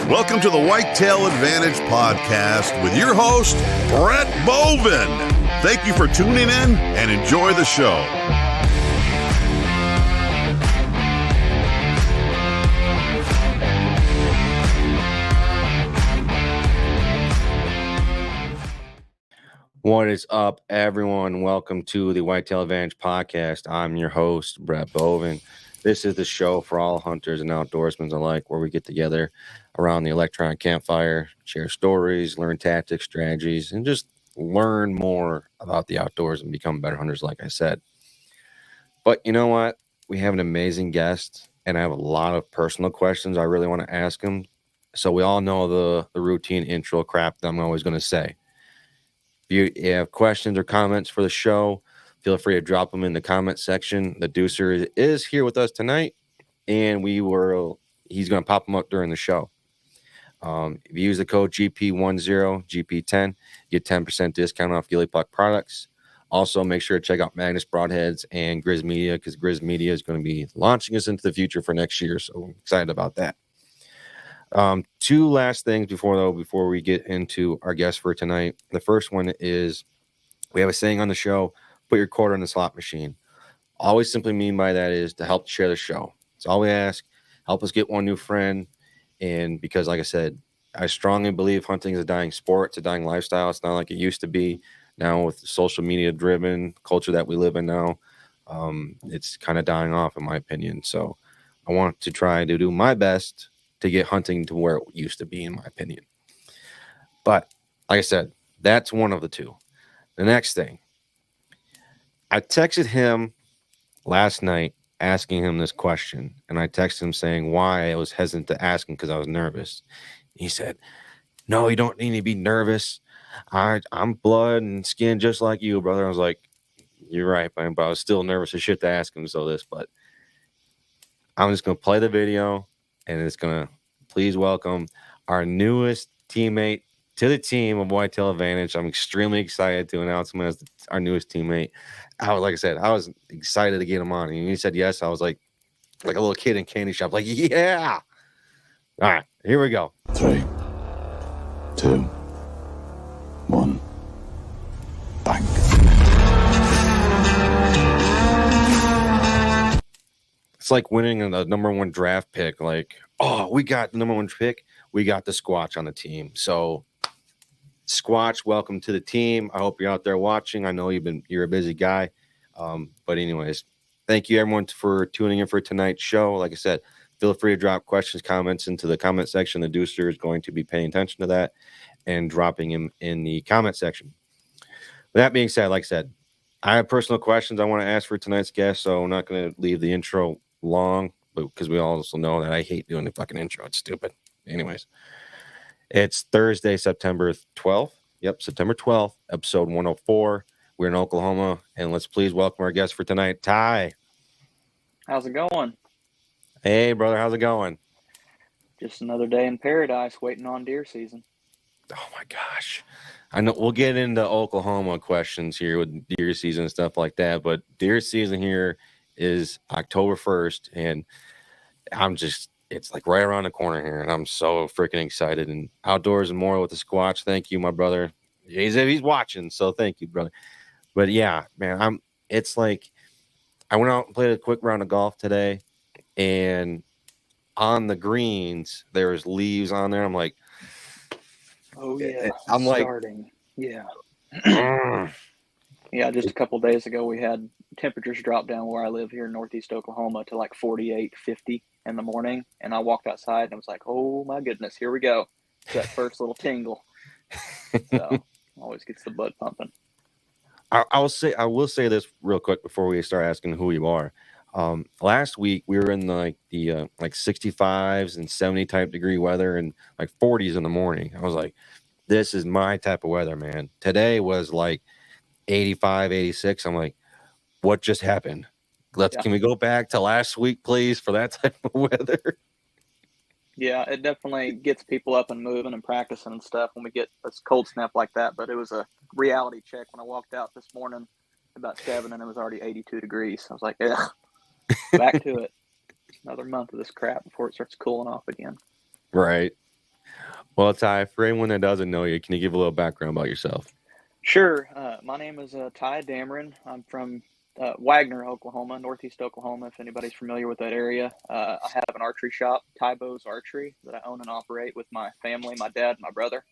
Welcome to the Whitetail Advantage Podcast with your host, Brett Bovin. Thank you for tuning in and enjoy the show. What is up, everyone? Welcome to the Whitetail Advantage Podcast. I'm your host, Brett Bovin. This is the show for all hunters and outdoorsmen alike, where we get together around the electronic campfire, share stories, learn tactics, strategies, and just learn more about the outdoors and become better hunters, like I said. But you know what? We have an amazing guest, and I have a lot of personal questions I really want to ask him. So we all know the routine intro crap that I'm always going to say. If you have questions or comments for the show, feel free to drop them in the comment section. The Deucer is here with us tonight, and he's going to pop them up during the show. If you use the code GP10, GP10, you get 10% discount off Gilly Puck products. Also, make sure to check out MAGNUS Broadheads and Grizz Media, because Grizz Media is going to be launching us into the future for next year, so I'm excited about that. Two last things before we get into our guest for tonight. The first one is, we have a saying on the show: put your quarter in the slot machine. All we simply mean by that is to help share the show. That's all we ask. Help us get one new friend. And because, like I said, I strongly believe hunting is a dying sport. It's a dying lifestyle. It's not like it used to be. Now with the social media driven culture that we live in now, it's kind of dying off, in my opinion. So I want to try to do my best to get hunting to where it used to be, in my opinion. But like I said, that's one of the two. The next thing, I texted him last night asking him this question, and I texted him saying why I was hesitant to ask him, because I was nervous. He said, "No, you don't need to be nervous. I'm blood and skin just like you, brother." I was like, "You're right, man," but I was still nervous as shit to ask him but I'm just going to play the video, and it's going to please welcome our newest teammate to the team of Whitetail Advantage. I'm extremely excited to announce him as our newest teammate. I was excited to get him on. And he said yes. I was like a little kid in candy shop, like, yeah. All right, here we go. 3, 2, 1, bang. It's like winning the number one draft pick. Like, oh, we got the number one pick. We got the Squatch on the team. So, Squatch, welcome to the team. I hope you're out there watching. I know you're a busy guy. But anyways, thank you everyone for tuning in for tonight's show. Like I said, feel free to drop questions, comments into the comment section. The Deucer is going to be paying attention to that and dropping them in the comment section. With that being said, like I said, I have personal questions I want to ask for tonight's guest, so I'm not going to leave the intro long, because we also know that I hate doing the fucking intro. It's stupid. Anyways, it's Thursday, September 12th. Yep, September 12th, episode 104. We're in Oklahoma, and let's please welcome our guest for tonight, Ty. How's it going? Hey, brother, how's it going? Just another day in paradise, waiting on deer season. Oh my gosh. I know we'll get into Oklahoma questions here with deer season and stuff like that, but deer season here is October 1st, and it's like right around the corner here, and I'm so freaking excited. And outdoors and more with the Squatch. Thank you, my brother. He's watching, so thank you, brother. But yeah, man, it's like I went out and played a quick round of golf today, and on the greens there was leaves on there. I'm like, oh yeah, I'm starting. Yeah. Yeah, just a couple days ago we had temperatures drop down where I live here in northeast Oklahoma to like 48, 50 in the morning, and I walked outside and I was like, oh my goodness, here we go. It's that first little tingle. So always gets the blood pumping. I will say this real quick before we start asking who you are. Last week we were in the 65s and 70 type degree weather and like 40s in the morning. I was like, this is my type of weather, man. Today was like 85, 86. I'm like, what just happened? Can we go back to last week, please, for that type of weather? Yeah, it definitely gets people up and moving and practicing and stuff when we get a cold snap like that. But it was a reality check when I walked out this morning about 7 and it was already 82 degrees. I was like, ugh, back to it. Another month of this crap before it starts cooling off again. Right. Well, Ty, for anyone that doesn't know you, can you give a little background about yourself? Sure. My name is Ty Dameron. I'm from Wagner, Oklahoma, Northeast Oklahoma, if anybody's familiar with that area. I have an archery shop, Tybo's Archery, that I own and operate with my family, my dad, and my brother.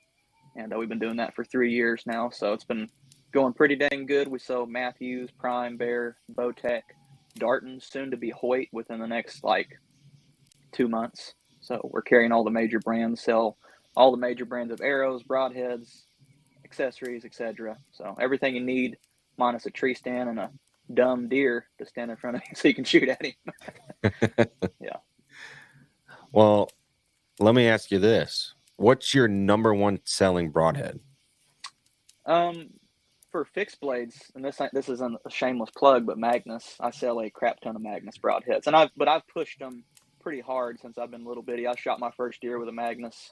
And we've been doing that for 3 years now. So it's been going pretty dang good. We sell Matthews, Prime, Bear, Bowtech, Darton, soon to be Hoyt within the next 2 months. So we're carrying all the major brands, sell all the major brands of arrows, broadheads, accessories, etc. So everything you need, minus a tree stand and a dumb deer to stand in front of you so you can shoot at him. Yeah. Well, let me ask you this. What's your number one selling broadhead? For fixed blades, and this isn't a shameless plug, but Magnus, I sell a crap ton of Magnus broadheads, and I've pushed them pretty hard since I've been little bitty. I shot my first deer with a Magnus,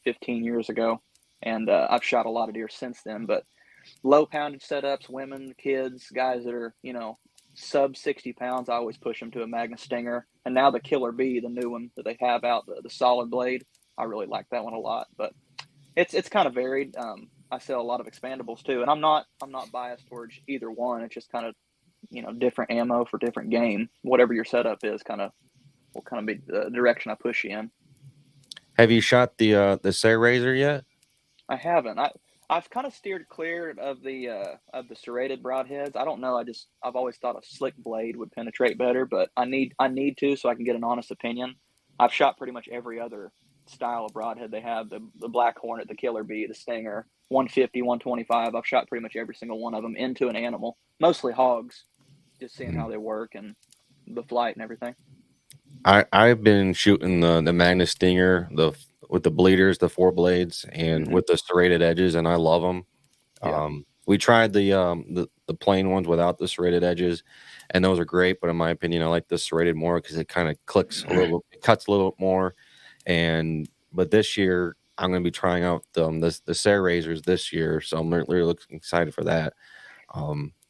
15 years ago, and I've shot a lot of deer since then. But low poundage setups, women, kids, guys that are sub 60 pounds, I always push them to a Magnus Stinger. And now the Killer B, the new one that they have out, the solid blade, I really like that one a lot. But it's kind of varied. I sell a lot of expandables too, and I'm not biased towards either one. It's just kind of different ammo for different game. Whatever your setup is, will kind of be the direction I push you in. Have you shot the Sarah Razor yet? I haven't. I've kind of steered clear of the serrated broadheads. I don't know. I've always thought a slick blade would penetrate better, but I need to so I can get an honest opinion. I've shot pretty much every other style of broadhead they have, the Black Hornet, the Killer Bee, the Stinger, 150, 125. I've shot pretty much every single one of them into an animal, mostly hogs, just seeing how they work and the flight and everything. I've been shooting the Magnus Stinger with the bleeders, the 4 blades, and with the serrated edges, and I love them. Yeah. We tried the plain ones without the serrated edges, and those are great. But in my opinion, I like the serrated more because it kind of clicks a little, it cuts a little bit more. But this year I'm going to be trying out the Sarah Razors this year, so I'm really looking excited for that.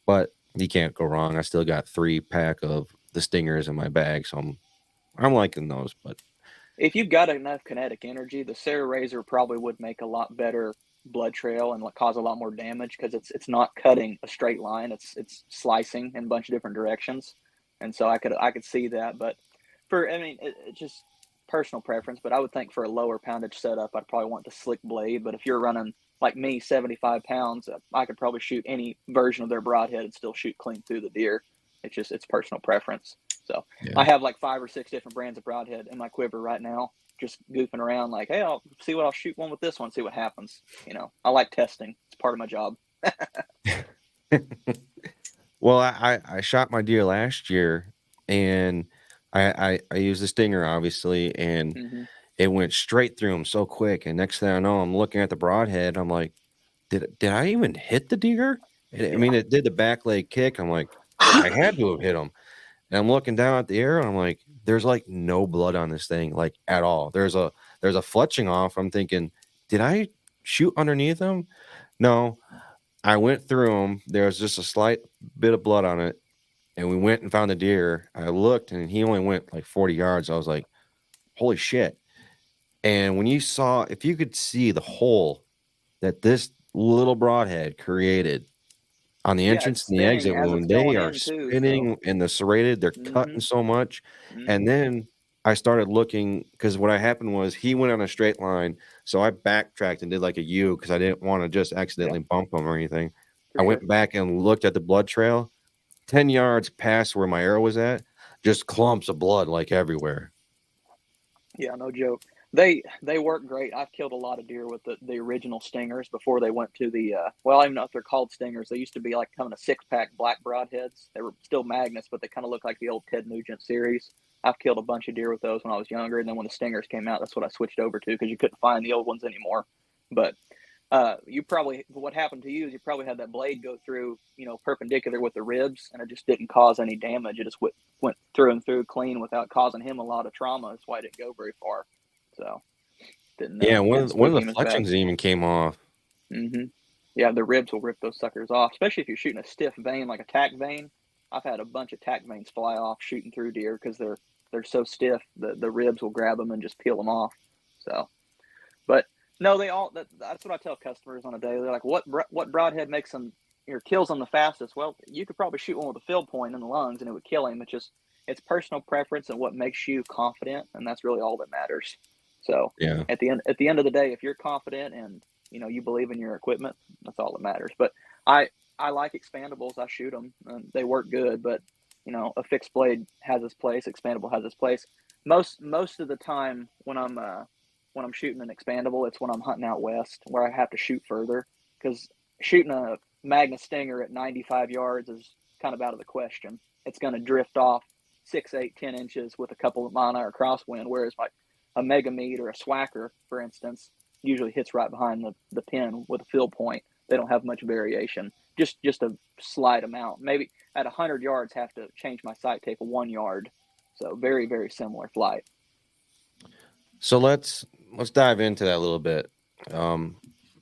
But you can't go wrong. I still got 3-pack of the Stingers in my bag, so I'm liking those. But if you've got enough kinetic energy, the Sarah Razor probably would make a lot better blood trail and cause a lot more damage because it's not cutting a straight line. It's slicing in a bunch of different directions, and so I could see that. But it's just personal preference. But I would think for a lower poundage setup, I'd probably want the slick blade. But if you're running like me, 75 pounds, I could probably shoot any version of their broadhead and still shoot clean through the deer. It's personal preference. So yeah. I have 5 or 6 different brands of broadhead in my quiver right now, just goofing around hey, I'll shoot one with this one, see what happens. I like testing. It's part of my job. Well, I shot my deer last year, and I used the Stinger, obviously, and it went straight through him so quick. And next thing I know, I'm looking at the broadhead. I'm like, did I even hit the deer? It did the back leg kick. I'm like, I had to have hit him. And I'm looking down at the arrow, and I'm like, there's no blood on this thing, at all. There's a fletching off. I'm thinking, did I shoot underneath him? No, I went through him. There was just a slight bit of blood on it, and we went and found the deer. I looked, and he only went 40 yards. I was like, holy shit. And if you could see the hole that this little broadhead created on the entrance and the exit wound, they are spinning in the serrated. They're cutting so much. And then I started looking, because what happened was he went on a straight line. So I backtracked and did a U because I didn't want to just accidentally bump him or anything. I went back and looked at the blood trail. 10 yards past where my arrow was at, just clumps of blood everywhere. Yeah, no joke. They work great. I've killed a lot of deer with the original Stingers before they went to the I don't even know if they're called Stingers. They used to be coming a 6-pack black broadheads. They were still Magnus, but they kind of look like the old Ted Nugent series. I've killed a bunch of deer with those when I was younger, and then when the Stingers came out, that's what I switched over to because you couldn't find the old ones anymore. But what happened to you is you probably had that blade go through, perpendicular with the ribs, and it just didn't cause any damage. It just went through and through clean without causing him a lot of trauma. That's why it didn't go very far. So, one of the fletchings even came off. Yeah, the ribs will rip those suckers off, especially if you're shooting a stiff vein like a tack vein. I've had a bunch of tack veins fly off shooting through deer because they're so stiff. The ribs will grab them and just peel them off. So, But no, that's what I tell customers on a daily. They're like, what broadhead makes them or kills them the fastest? Well, you could probably shoot one with a field point in the lungs and it would kill him. It's personal preference and what makes you confident, and that's really all that matters. So Yeah. at the end of the day, if you're confident and you believe in your equipment, that's all that matters. But I like expandables. I shoot them and they work good, but a fixed blade has its place. Expandable has its place. Most of the time when I'm shooting an expandable, it's when I'm hunting out west where I have to shoot further, because shooting a MAGNUS Stinger at 95 yards is kind of out of the question. It's going to drift off 6, 8, 10 inches with a couple of mile-an-hour crosswind, whereas like a mega meat or a swacker, for instance, usually hits right behind the pin with a field point. They don't have much variation, just a slight amount. Maybe at 100 yards, have to change my sight tape 1 yard. So very, very similar flight. So let's dive into that a little bit.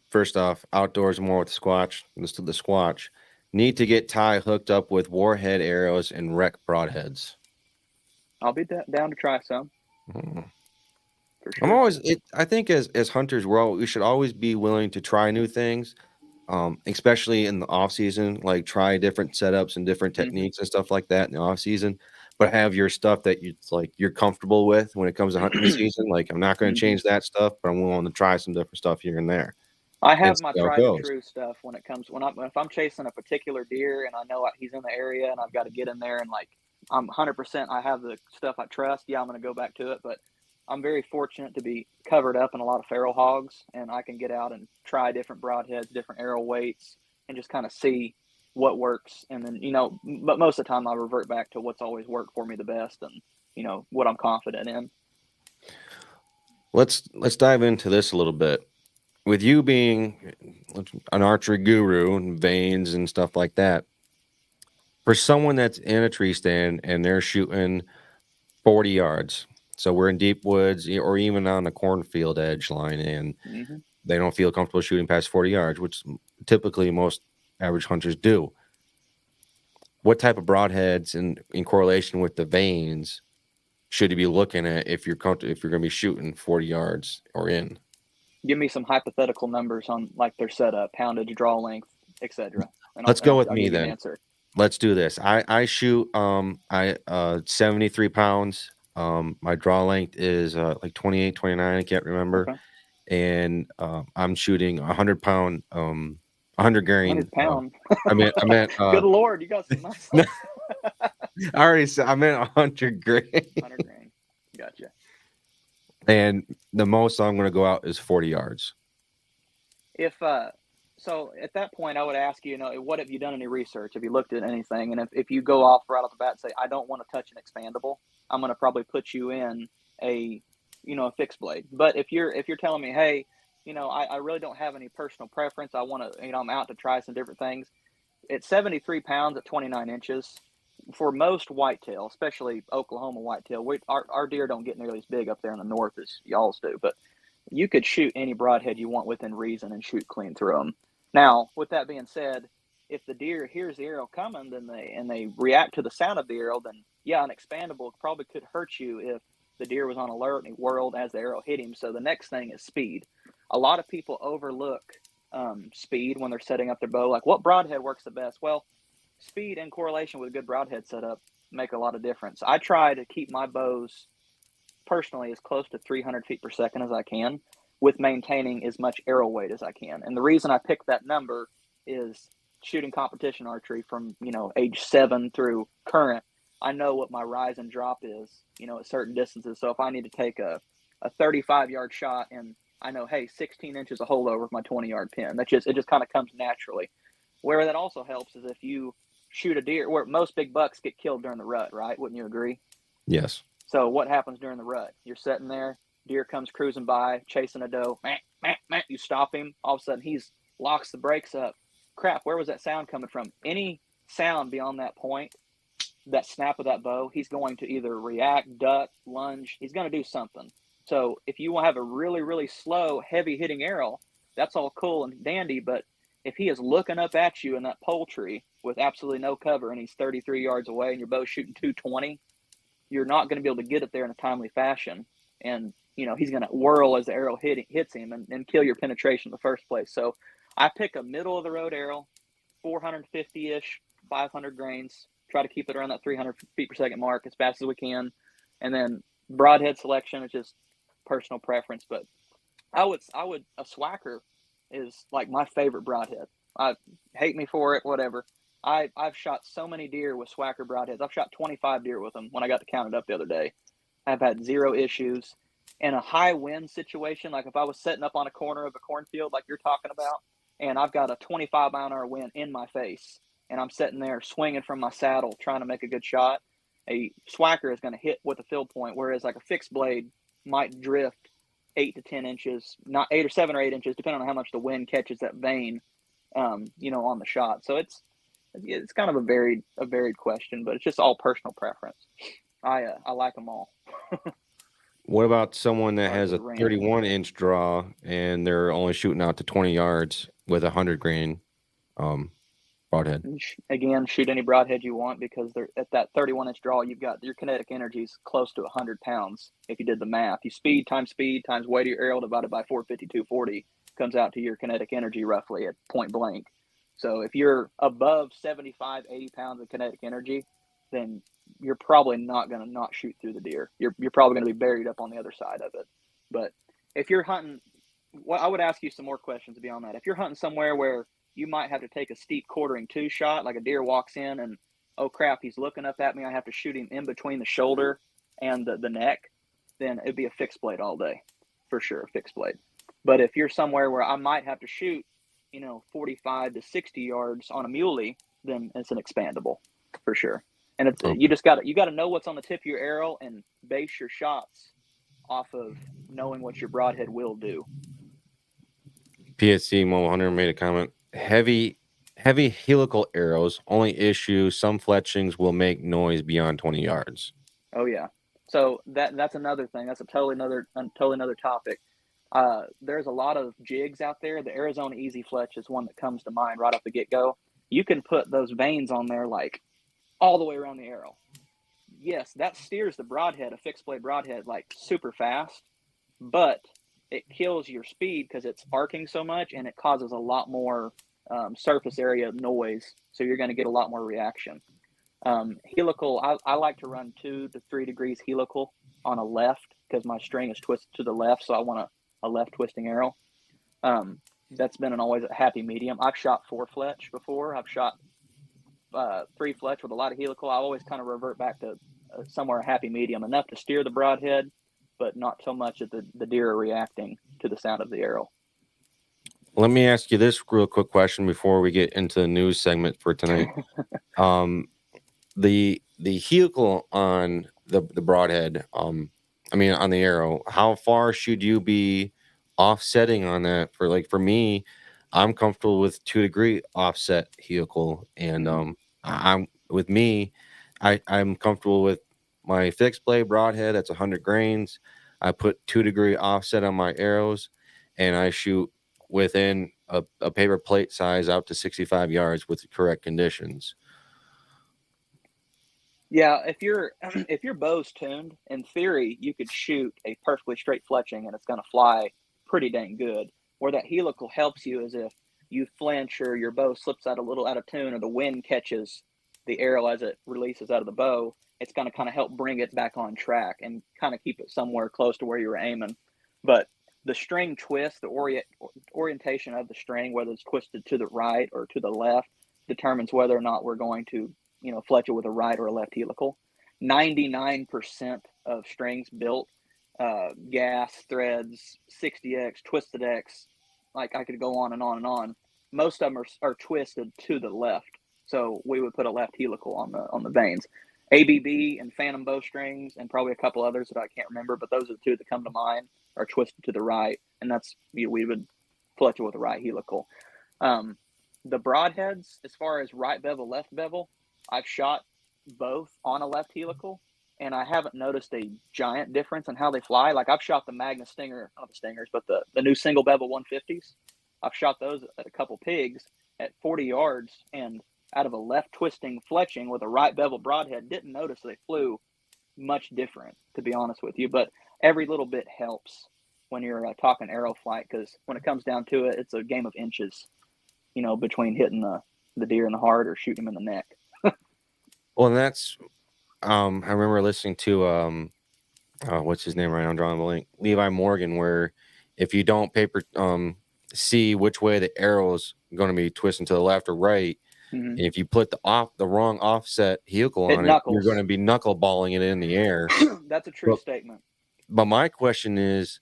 First off, outdoors more with the Squatch. Need to get Ty hooked up with warhead arrows and rec broadheads. I'll be down to try some. For sure. I'm always. I think as hunters, we should always be willing to try new things, especially in the off season. Like try different setups and different techniques and stuff like that in the off season. But have your stuff that you're comfortable with when it comes to hunting season. Like I'm not going to change that stuff, but I'm willing to try some different stuff here and there. I have my tried and true stuff when it comes if I'm chasing a particular deer and I know he's in the area and I've got to get in there and like I'm 100%. I have the stuff I trust. Yeah, I'm going to go back to it, but I'm very fortunate to be covered up in a lot of feral hogs, and I can get out and try different broadheads, different arrow weights, and just kind of see what works. And then, but most of the time I revert back to what's always worked for me the best and, what I'm confident in. Let's dive into this a little bit. With you being an archery guru and veins and stuff like that, for someone that's in a tree stand and they're shooting 40 yards, so we're in deep woods or even on a cornfield edge line, and they don't feel comfortable shooting past 40 yards, which typically most average hunters do. What type of broadheads in correlation with the veins should you be looking at if you're going to be shooting 40 yards or in? Give me some hypothetical numbers on like their setup, poundage, draw length, etc. Let's go with me then. Let's do this. I shoot 73 pounds. My draw length is like 28, 29. I can't remember. Okay. And I'm shooting 100 pound, 100 grain. 100 pound. I meant. Good Lord, you got some muscle. I already said I meant 100 grain. 100 grain. Gotcha. And the most I'm going to go out is 40 yards. So at that point, I would ask you, what have you done any research? Have you looked at anything? And if you go off right off the bat and say, I don't want to touch an expandable, I'm going to probably put you in a fixed blade. But if you're telling me, hey, I really don't have any personal preference. I want to, I'm out to try some different things. At 73 pounds at 29 inches, for most whitetail, especially Oklahoma whitetail, our deer don't get nearly as big up there in the north as y'all's do, but you could shoot any broadhead you want within reason and shoot clean through them. Now, with that being said, if the deer hears the arrow coming, then they react to the sound of the arrow, then yeah, an expandable probably could hurt you if the deer was on alert and he whirled as the arrow hit him. So the next thing is speed. A lot of people overlook speed when they're setting up their bow. Like, what broadhead works the best? Well, speed and correlation with a good broadhead setup make a lot of difference. I try to keep my bows personally as close to 300 feet per second as I can, with maintaining as much arrow weight as I can. And the reason I picked that number is shooting competition archery from, age 7 through current. I know what my rise and drop is, at certain distances. So if I need to take a 35-yard shot and I know, hey, 16 inches of holdover with my 20-yard pin, it just kind of comes naturally. Where that also helps is if you shoot a deer, where most big bucks get killed during the rut, right? Wouldn't you agree? Yes. So what happens during the rut? You're sitting there, deer comes cruising by, chasing a doe, you stop him, all of a sudden he locks the brakes up. Crap, where was that sound coming from? Any sound beyond that point, that snap of that bow, he's going to either react, duck, lunge, he's going to do something. So if you want to have a really, really slow, heavy hitting arrow, that's all cool and dandy, but if he is looking up at you in that pole tree with absolutely no cover and he's 33 yards away and your bow's shooting 220, you're not going to be able to get it there in a timely fashion. And he's going to whirl as the arrow hits him and kill your penetration in the first place. So I pick a middle of the road arrow, 450-ish, 500 grains, try to keep it around that 300 feet per second mark as fast as we can. And then broadhead selection is just personal preference. But a Swacker is like my favorite broadhead. Hate me for it, whatever. I've shot so many deer with Swacker broadheads. I've shot 25 deer with them when I got to count it up the other day. I've had zero issues. In a high wind situation, like if I was setting up on a corner of a cornfield like you're talking about, and I've got a 25-mile-an-hour wind in my face, and I'm sitting there swinging from my saddle trying to make a good shot, a Swacker is going to hit with a field point, whereas like a fixed blade might drift 8 to 10 inches, not 8 or 7 or 8 inches, depending on how much the wind catches that vein, on the shot. So it's kind of a varied question, but it's just all personal preference. I like them all. What about someone that has a 31-inch draw and they're only shooting out to 20 yards with 100 grain broadhead? Again, shoot any broadhead you want, because they're at that 31-inch draw, you've got your kinetic energy is close to 100 pounds. If you did the math, speed times weight of your arrow divided by 452.40 comes out to your kinetic energy roughly at point blank. So if you're above 75, 80 pounds of kinetic energy, then you're probably not going to not shoot through the deer. You're probably going to be buried up on the other side of it. But if you're hunting, I would ask you some more questions beyond that. If you're hunting somewhere where you might have to take a steep quartering two shot, like a deer walks in and, oh crap, he's looking up at me, I have to shoot him in between the shoulder and the neck, then it'd be a fixed blade all day, for sure, fixed blade. But if you're somewhere where I might have to shoot, 45 to 60 yards on a muley, then it's an expandable, for sure. And it's you got to know what's on the tip of your arrow and base your shots off of knowing what your broadhead will do. PSC 100 made a comment. Heavy helical arrows only issue some fletchings will make noise beyond 20 yards. Oh yeah. So that's another thing. That's a totally another topic. There's a lot of jigs out there. The Arizona Easy Fletch is one that comes to mind right off the get-go. You can put those vanes on there like all the way around the arrow. Yes, that steers the broadhead, a fixed blade broadhead, like super fast, but it kills your speed because it's arcing so much, and it causes a lot more surface area noise. So you're going to get a lot more reaction. Helical, I like to run 2 to 3 degrees helical on a left because my string is twisted to the left. So I want a left twisting arrow. That's been always a happy medium. I've shot 4 fletch before. I've shot 3 fletch with a lot of helical. I always kind of revert back to somewhere a happy medium, enough to steer the broadhead, but not so much that the deer are reacting to the sound of the arrow. Let me ask you this real quick question before we get into the news segment for tonight. The helical on the broadhead, on the arrow, how far should you be offsetting on that? For me, I'm comfortable with 2 degree offset helical, and I'm comfortable with my fixed blade broadhead. That's 100 grains. I put 2 degree offset on my arrows, and I shoot within a paper plate size out to 65 yards with the correct conditions. Yeah, if your bow's tuned, in theory, you could shoot a perfectly straight fletching and it's going to fly pretty dang good. Where that helical helps you is if you flinch or your bow slips out a little out of tune, or the wind catches the arrow as it releases out of the bow, it's going to kind of help bring it back on track and kind of keep it somewhere close to where you were aiming. But the string twist, the orientation of the string, whether it's twisted to the right or to the left, determines whether or not we're going to fletch it with a right or a left helical. 99% of strings built, gas, threads, 60X, twisted X, like I could go on and on and on. Most of them are twisted to the left. So we would put a left helical on the vanes. ABB and Phantom bowstrings, and probably a couple others that I can't remember, but those are the 2 that come to mind, are twisted to the right. And that's, we would fletch it with a right helical. The broadheads, as far as right bevel, left bevel, I've shot both on a left helical, and I haven't noticed a giant difference in how they fly. Like I've shot the MAGNUS Stinger, not the Stingers, but the new single bevel 150s. I've shot those at a couple pigs at 40 yards, and out of a left twisting fletching with a right bevel broadhead, didn't notice they flew much different, to be honest with you. But every little bit helps when you're talking arrow flight, because when it comes down to it, it's a game of inches, between hitting the deer in the heart or shooting him in the neck. Well, and that's I remember listening to what's his name right now? I'm drawing a blank. Levi Morgan, where if you don't see which way the arrow's going to be twisting to the left or right, and if you put the wrong offset helical on it, you're going to be knuckleballing it in the air. That's a true statement. But my question is,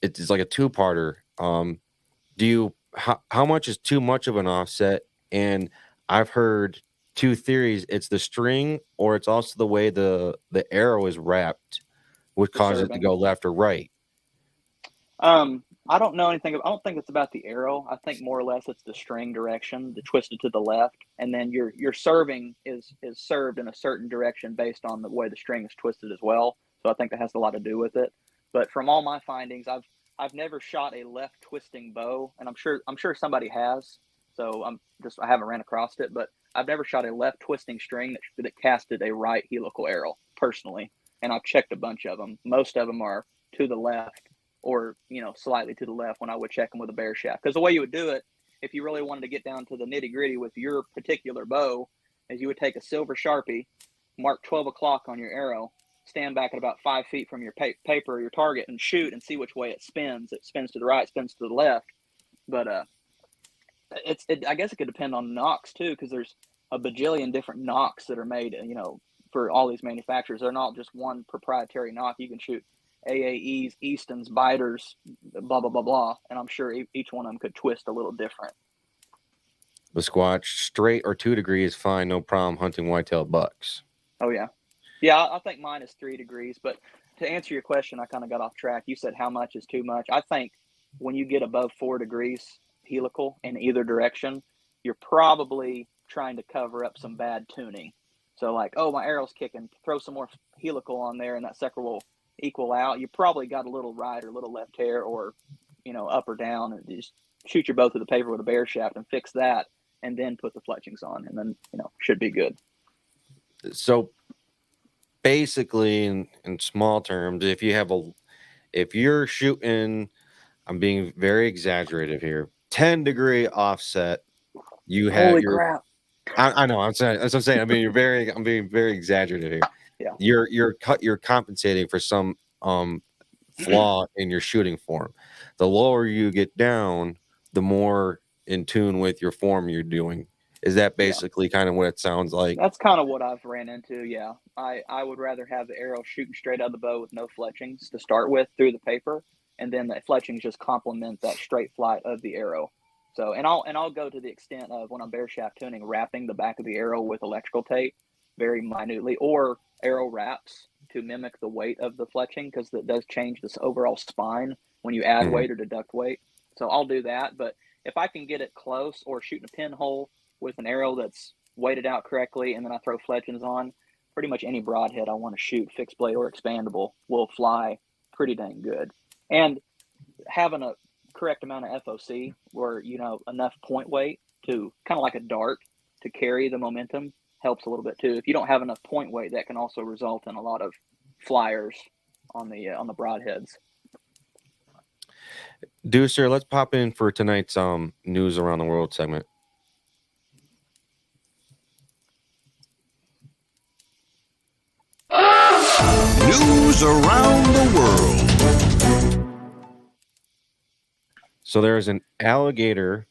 it's like a two-parter. How much is too much of an offset? And I've heard two theories. It's the string, or it's also the way the arrow is wrapped, which causes it to go left or right. I don't know anything. I don't think it's about the arrow. I think more or less it's the string direction, the twisted to the left, and then your serving is served in a certain direction based on the way the string is twisted as well. So I think that has a lot to do with it. But from all my findings, I've never shot a left twisting bow, and I'm sure somebody has. So I haven't ran across it, but I've never shot a left twisting string that casted a right helical arrow personally. And I've checked a bunch of them. Most of them are to the left, or slightly to the left when I would check them with a bear shaft. Because the way you would do it, if you really wanted to get down to the nitty gritty with your particular bow, is you would take a silver Sharpie, mark 12 o'clock on your arrow, stand back at about 5 feet from your paper or your target, and shoot and see which way it spins. It spins to the right, spins to the left. But I guess it could depend on nocks too, because there's a bajillion different nocks that are made, for all these manufacturers. They're not just one proprietary nock. You can shoot AAEs, Eastons, biters, blah, blah, blah, blah. And I'm sure each one of them could twist a little different. The Squatch, straight or 2 degrees, fine, no problem hunting whitetail bucks. Oh, yeah. Yeah, I think mine is 3 degrees. But to answer your question, I kind of got off track. You said how much is too much. I think when you get above 4 degrees helical in either direction, you're probably trying to cover up some bad tuning. So like, oh, my arrow's kicking, throw some more helical on there and that sucker will equal out. You probably got a little right or a little left hair, or up or down, and just shoot your bow through the paper with a bear shaft and fix that, and then put the fletchings on, and then should be good. So basically, in small terms, if you're shooting, I'm being very exaggerative here, 10-degree offset, you have Holy crap. I know. That's what I'm saying. I'm being very exaggerative here. Yeah. You're compensating for some flaw in your shooting form. The lower you get down, the more in tune with your form you're doing. Is that basically kind of what it sounds like? That's kind of what I've ran into. Yeah. I would rather have the arrow shooting straight out of the bow with no fletchings to start with through the paper, and then the fletchings just complement that straight flight of the arrow. So, and I'll go to the extent of, when I'm bear shaft tuning, wrapping the back of the arrow with electrical tape very minutely, or arrow wraps to mimic the weight of the fletching, because that does change this overall spine when you add weight or deduct weight. So I'll do that. But if I can get it close, or shooting a pinhole with an arrow that's weighted out correctly, and then I throw fletchings on, pretty much any broadhead I want to shoot, fixed blade or expandable, will fly pretty dang good. And having a correct amount of FOC, or enough point weight to kind of like a dart to carry the momentum, helps a little bit too. If you don't have enough point weight, that can also result in a lot of flyers on the broadheads. Deucer, let's pop in for tonight's news around the world segment. News around the world. So there's an alligator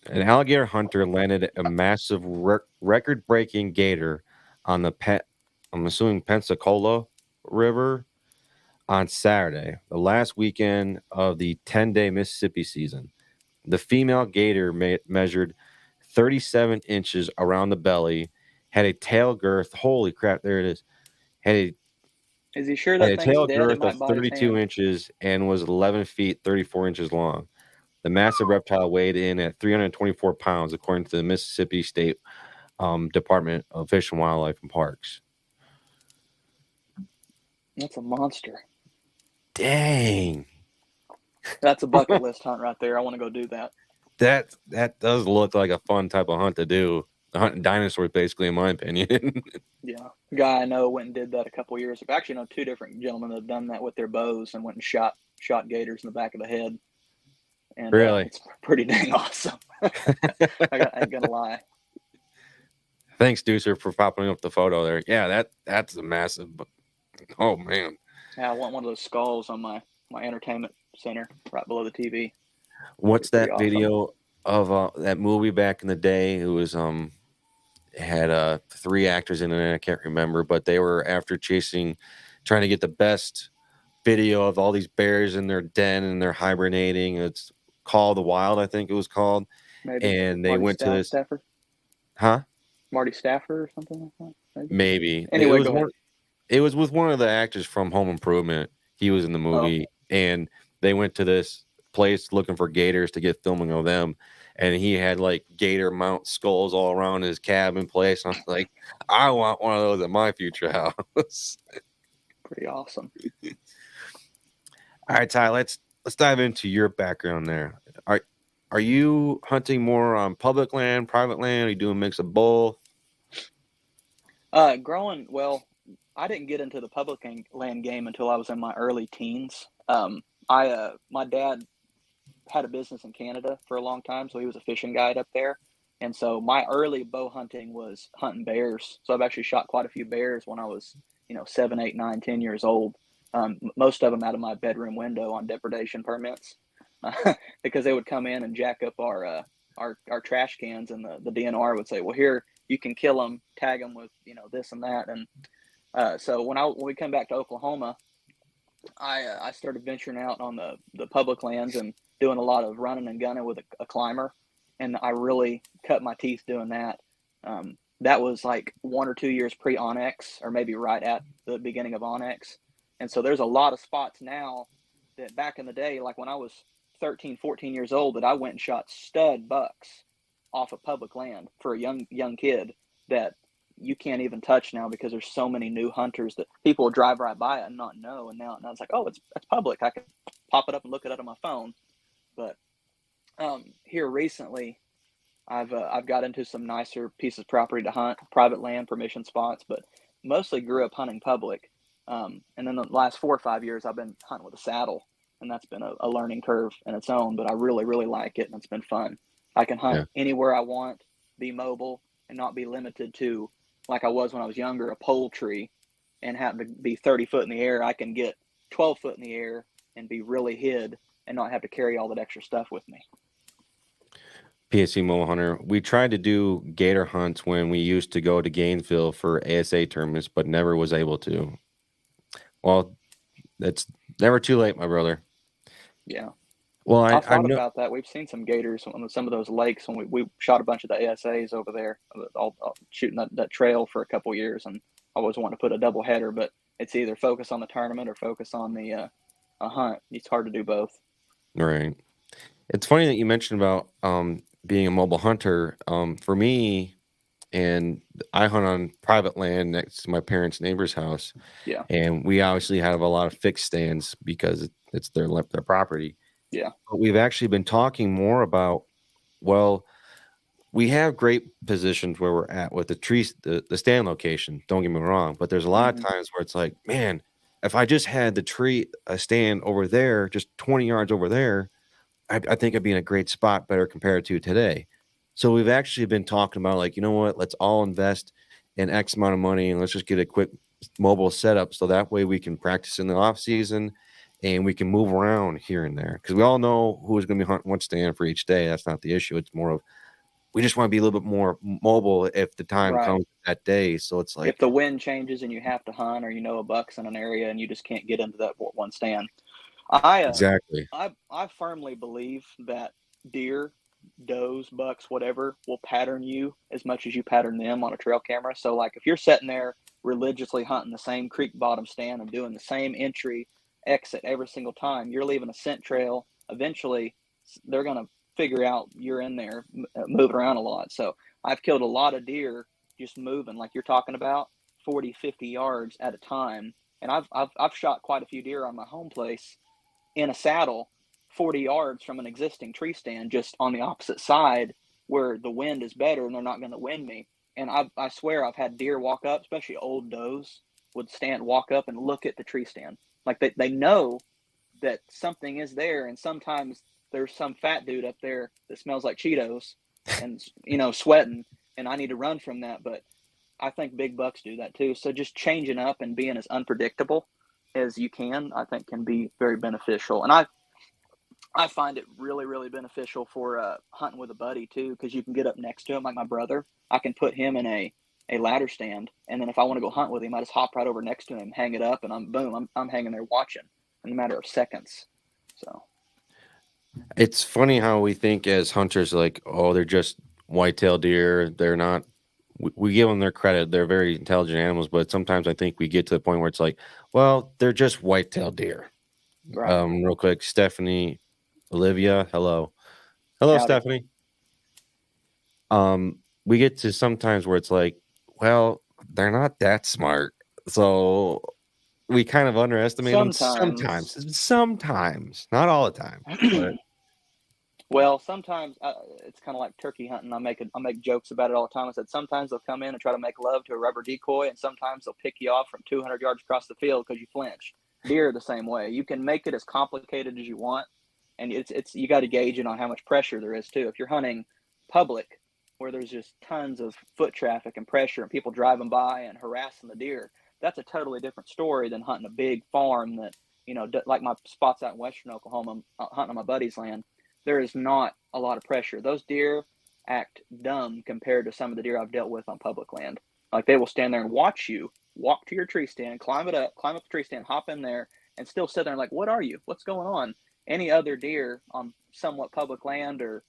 hunter landed a massive record-breaking gator on I'm assuming Pensacola River on Saturday, the last weekend of the 10-day Mississippi season. The female gator measured 37 inches around the belly, had a tail girth. Holy crap, there it is. Is he sure that had a thing's tail dead? girth of 32 inches and was 11 feet, 34 inches long. The massive reptile weighed in at 324 pounds, according to the Mississippi State Department of Fish and Wildlife and Parks. That's a monster. Dang. That's a bucket list hunt right there. I want to go do that. That does look like a fun type of hunt to do. hunting dinosaurs, basically, in my opinion. Yeah. A guy I know went and did that a couple years ago. Actually, I know two different gentlemen that have done that with their bows and went and shot gators in the back of the head. And Really? it's pretty dang awesome. I ain't gonna lie. Thanks, Deucer, for popping up the photo there. Yeah, that's a massive. Oh man. Yeah, I want one of those skulls on my entertainment center right below the TV. What's that Awesome. video of that movie back in the day? It was had 3 actors in it. I can't remember, but they were after trying to get the best video of all these bears in their den and they're hibernating. It's called The Wild, I think it was called. Maybe. And they Marty went to this. Stafford? Huh? Marty Stafford or something like that? Maybe. Anyway, it was with one of the actors from Home Improvement. He was in the movie, and they went to this place looking for gators to get filming of them. And he had like gator mount skulls all around his cabin place. And I was like, I want one of those at my future house. Pretty awesome. All right, Ty, let's dive into your background there. Are you hunting more on public land, private land? Are you doing a mix of both? Well, I didn't get into the public land game until I was in my early teens. My dad had a business in Canada for a long time, so he was a fishing guide up there. And so my early bow hunting was hunting bears. So I've actually shot quite a few bears when I was, 7, 8, 9, 10 years old. Most of them out of my bedroom window on depredation permits, because they would come in and jack up our trash cans, and the DNR would say, well, here, you can kill them, tag them with, this and that. And so when we come back to Oklahoma, I started venturing out on the public lands and doing a lot of running and gunning with a climber. And I really cut my teeth doing that. That was like 1 or 2 years pre-Onyx, or maybe right at the beginning of Onyx. And so there's a lot of spots now that back in the day, like when I was 13, 14 years old, that I went and shot stud bucks off of public land for a young kid that you can't even touch now, because there's so many new hunters that people will drive right by it and not know. And now it's like, oh, it's public. I can pop it up and look it up on my phone. But here recently, I've got into some nicer pieces of property to hunt, private land, permission spots, but mostly grew up hunting public. And then the last 4 or 5 years, I've been hunting with a saddle, and that's been a learning curve in its own, but I really, really like it, and it's been fun. I can hunt anywhere I want, be mobile, and not be limited to, like I was when I was younger, a pole tree, and have to be 30 foot in the air. I can get 12 foot in the air and be really hid and not have to carry all that extra stuff with me. PSC Mole Hunter, we tried to do gator hunts when we used to go to Gainesville for ASA tournaments, but never was able to. Well, it's never too late, my brother. Yeah. Well, I thought about that. We've seen some gators on some of those lakes when we shot a bunch of the ASAs over there, all shooting that trail for a couple years, and I always want to put a double header, but it's either focus on the tournament or focus on the a hunt. It's hard to do both. Right. It's funny that you mentioned about being a mobile hunter. For me, and I hunt on private land next to my parents' neighbor's house. Yeah. And we obviously have a lot of fixed stands because it's their property. Yeah. But we've actually been talking more about, well, we have great positions where we're at with the trees, the stand location. Don't get me wrong, but there's a lot of times where it's like, man, if I just had a stand over there, just 20 yards over there, I think I'd be in a great spot, better compared to today. So we've actually been talking about, like, you know what, let's all invest in X amount of money and let's just get a quick mobile setup, so that way we can practice in the off season and we can move around here and there, because we all know who's going to be hunting what stand for each day. That's not the issue. It's more of, we just want to be a little bit more mobile if the time comes that day. So it's like, if the wind changes and you have to hunt, or a buck's in an area and you just can't get into that one stand. Exactly. I firmly believe that deer, does, bucks, whatever, will pattern you as much as you pattern them on a trail camera. So like if you're sitting there religiously hunting the same creek bottom stand and doing the same entry exit every single time, you're leaving a scent trail. Eventually they're going to figure out you're in there moving around a lot. So I've killed a lot of deer just moving, like you're talking about, 40, 50 yards at a time. And I've shot quite a few deer on my home place in a saddle 40 yards from an existing tree stand, just on the opposite side, where the wind is better and they're not going to wind me. And I swear I've had deer walk up, especially old does would walk up and look at the tree stand. Like they know that something is there. And sometimes there's some fat dude up there that smells like Cheetos and, sweating, and I need to run from that. But I think big bucks do that too. So just changing up and being as unpredictable as you can, I think can be very beneficial. And I find it really, really beneficial for hunting with a buddy too, because you can get up next to him, like my brother. I can put him in a ladder stand, and then if I want to go hunt with him, I just hop right over next to him, hang it up, and I'm hanging there watching in a matter of seconds. So it's funny how we think as hunters, like, oh, they're just whitetail deer. They're not. We give them their credit. They're very intelligent animals, but sometimes I think we get to the point where it's like, well, they're just whitetail deer. right. Real quick, Stephanie, Olivia, hello, Howdy. Stephanie. We get to sometimes where it's like, well, they're not that smart, so we kind of underestimate them sometimes, not all the time. But Well, sometimes it's kind of like turkey hunting. I make jokes about it all the time. I said sometimes they'll come in and try to make love to a rubber decoy, and sometimes they'll pick you off from 200 yards across the field because you flinch. Deer are the same way. You can make it as complicated as you want, and it's you got to gauge it on how much pressure there is too. If you're hunting public, where there's just tons of foot traffic and pressure and people driving by and harassing the deer, that's a totally different story than hunting a big farm that, like my spots out in western Oklahoma, hunting on my buddy's land. There is not a lot of pressure. Those deer act dumb compared to some of the deer I've dealt with on public land. Like they will stand there and watch you walk to your tree stand, climb up the tree stand, hop in there, and still sit there and like, what are you? What's going on? Any other deer on somewhat public land or,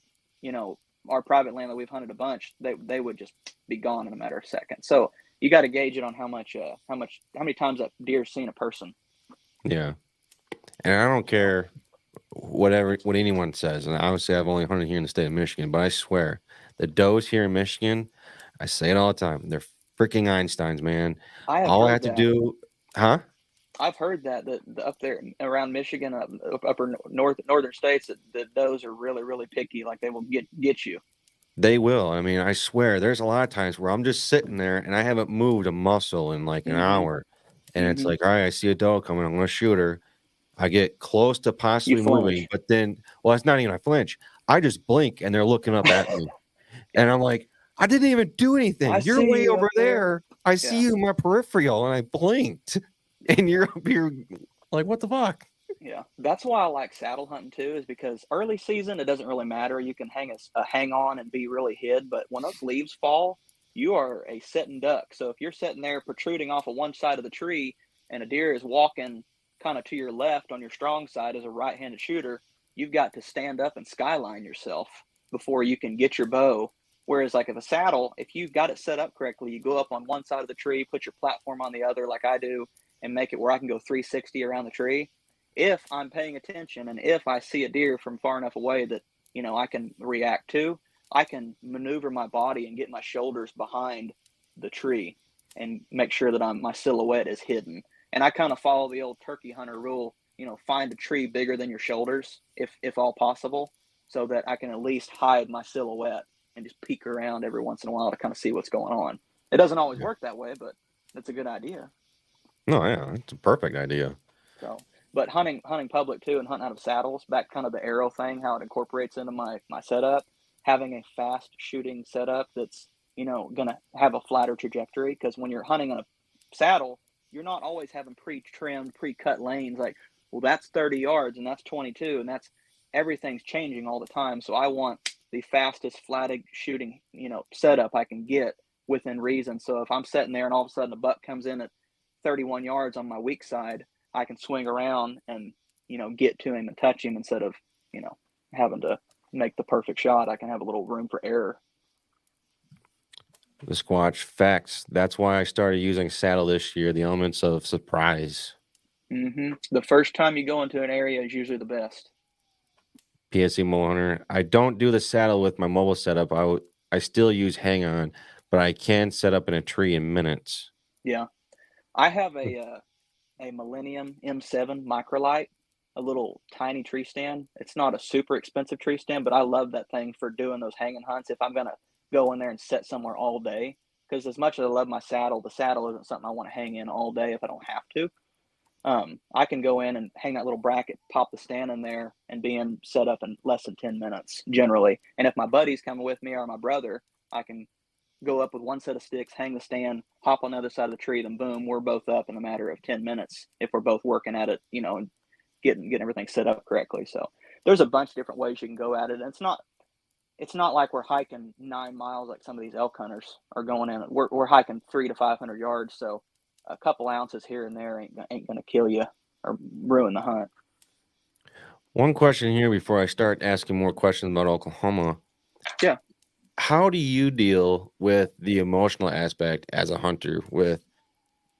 our private land that we've hunted a bunch, they would just be gone in a matter of seconds. So you got to gauge it on how many times that deer's seen a person. yeah, and I don't care what anyone says, and obviously I've only hunted here in the state of Michigan, but I swear the does here in Michigan, I say it all the time, they're freaking Einsteins, man. All I have to do, I've heard that up there around Michigan, upper northern states, that the does are really, really picky. Like they will get you. They will. I mean, I swear, there's a lot of times where I'm just sitting there and I haven't moved a muscle in like an hour, and it's like, all right, I see a doe coming, I'm going to shoot her. I get close to possibly moving, but then, well, it's not even I flinch. I just blink and they're looking up at me, and I'm like, I didn't even do anything. You're way over there. I see you in my peripheral, and I blinked. And you're up here like, what the fuck? Yeah, that's why I like saddle hunting too, is because early season, it doesn't really matter. You can hang on and be really hid. But when those leaves fall, you are a sitting duck. So if you're sitting there protruding off of one side of the tree and a deer is walking kind of to your left on your strong side as a right-handed shooter, you've got to stand up and skyline yourself before you can get your bow. Whereas like if a saddle, if you've got it set up correctly, you go up on one side of the tree, put your platform on the other like I do, and make it where I can go 360 around the tree. If I'm paying attention and if I see a deer from far enough away that, I can react to, I can maneuver my body and get my shoulders behind the tree and make sure that my silhouette is hidden. And I kind of follow the old turkey hunter rule, find a tree bigger than your shoulders, if all possible, so that I can at least hide my silhouette and just peek around every once in a while to kind of see what's going on. It doesn't always work that way, but it's a good idea. No, yeah, it's a perfect idea. So, but hunting public too, and hunting out of saddles, back kind of the arrow thing, how it incorporates into my setup, having a fast shooting setup that's, going to have a flatter trajectory. Because when you're hunting on a saddle, you're not always having pre-trimmed, pre-cut lanes. Like, well, that's 30 yards and that's 22, and everything's changing all the time. So I want the fastest flatted shooting, setup I can get within reason. So if I'm sitting there and all of a sudden a buck comes in at 31 yards on my weak side, I can swing around and, get to him and touch him instead of, having to make the perfect shot. I can have a little room for error. The Squatch facts. That's why I started using saddle this year. The elements of surprise. The first time you go into an area is usually the best. PSC Mole Hunter. I don't do the saddle with my mobile setup. I still use hang on, but I can set up in a tree in minutes. Yeah. I have a Millennium M7 microlight, a little tiny tree stand. It's not a super expensive tree stand, but I love that thing for doing those hanging hunts. If I'm going to go in there and sit somewhere all day, because as much as I love my saddle, the saddle isn't something I want to hang in all day if I don't have to. I can go in and hang that little bracket, pop the stand in there, and be in set up in less than 10 minutes generally. And if my buddy's coming with me or my brother, I can go up with one set of sticks, hang the stand, hop on the other side of the tree, then boom, we're both up in a matter of 10 minutes if we're both working at it, and getting everything set up correctly. So there's a bunch of different ways you can go at it. And it's not like we're hiking 9 miles like some of these elk hunters are going in. We're hiking 300 to 500 yards, so a couple ounces here and there ain't gonna kill you or ruin the hunt. One question here before I start asking more questions about Oklahoma. Yeah. How do you deal with the emotional aspect as a hunter with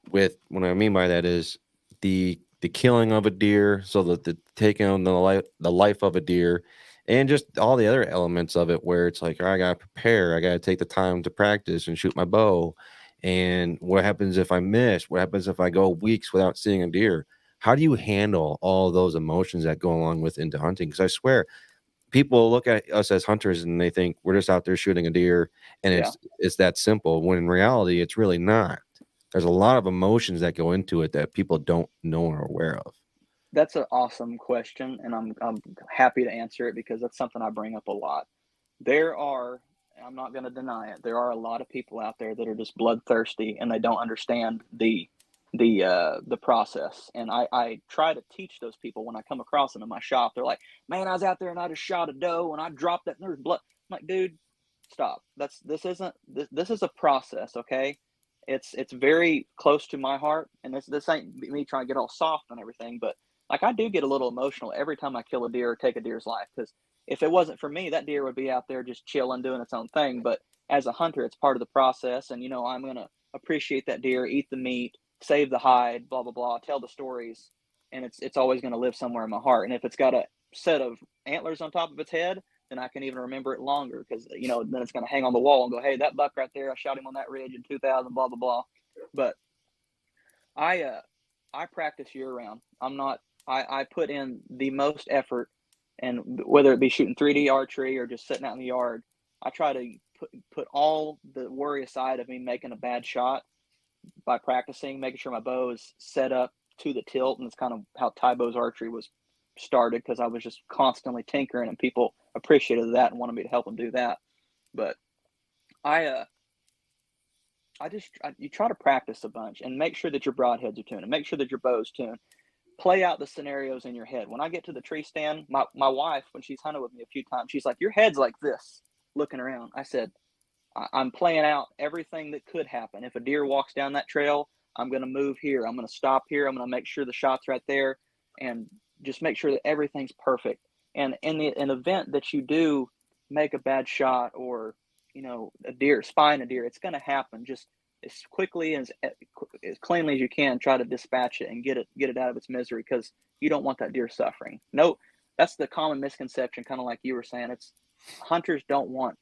what I mean by that is the killing of a deer, so that the taking on the life of a deer, and just all the other elements of it where it's like, I gotta prepare, I gotta take the time to practice and shoot my bow. And what happens if I miss? What happens if I go weeks without seeing a deer? How do you handle all those emotions that go along with into hunting? Because I swear, people look at us as hunters and they think we're just out there shooting a deer, and it's that simple. When in reality, it's really not. There's a lot of emotions that go into it that people don't know or are aware of. That's an awesome question, and I'm happy to answer it because that's something I bring up a lot. I'm not going to deny it, there are a lot of people out there that are just bloodthirsty and they don't understand the process. And I try to teach those people when I come across them in my shop. They're like, man, I was out there and I just shot a doe and I dropped that and there's blood. I'm like, dude, stop. This is a process, okay? It's very close to my heart, and this ain't me trying to get all soft and everything, but like I do get a little emotional every time I kill a deer or take a deer's life, because if it wasn't for me, that deer would be out there just chilling, doing its own thing. But as a hunter, it's part of the process, and I'm gonna appreciate that deer, eat the meat, save the hide, blah blah blah, tell the stories, and it's always gonna live somewhere in my heart. And if it's got a set of antlers on top of its head, then I can even remember it longer, because then it's gonna hang on the wall and go, hey, that buck right there, I shot him on that ridge in 2000, blah blah blah. But I practice year round. I put in the most effort, and whether it be shooting 3D archery or just sitting out in the yard, I try to put all the worry aside of me making a bad shot by practicing, making sure my bow is set up to the tilt. And it's kind of how Ty Bow's archery was started, because I was just constantly tinkering and people appreciated that and wanted me to help them do that. But you try to practice a bunch and make sure that your broadheads are tuned and make sure that your bow's tuned. Play out the scenarios in your head. When I get to the tree stand, my wife, when she's hunted with me a few times, she's like, your head's like this, looking around. I said, I'm playing out everything that could happen. If a deer walks down that trail, I'm going to move here. I'm going to stop here. I'm going to make sure the shot's right there, and just make sure that everything's perfect. And in an event that you do make a bad shot, or a deer, spying a deer, it's going to happen. Just as quickly and as cleanly as you can, try to dispatch it and get it out of its misery, because you don't want that deer suffering. No, that's the common misconception, kind of like you were saying. It's hunters don't want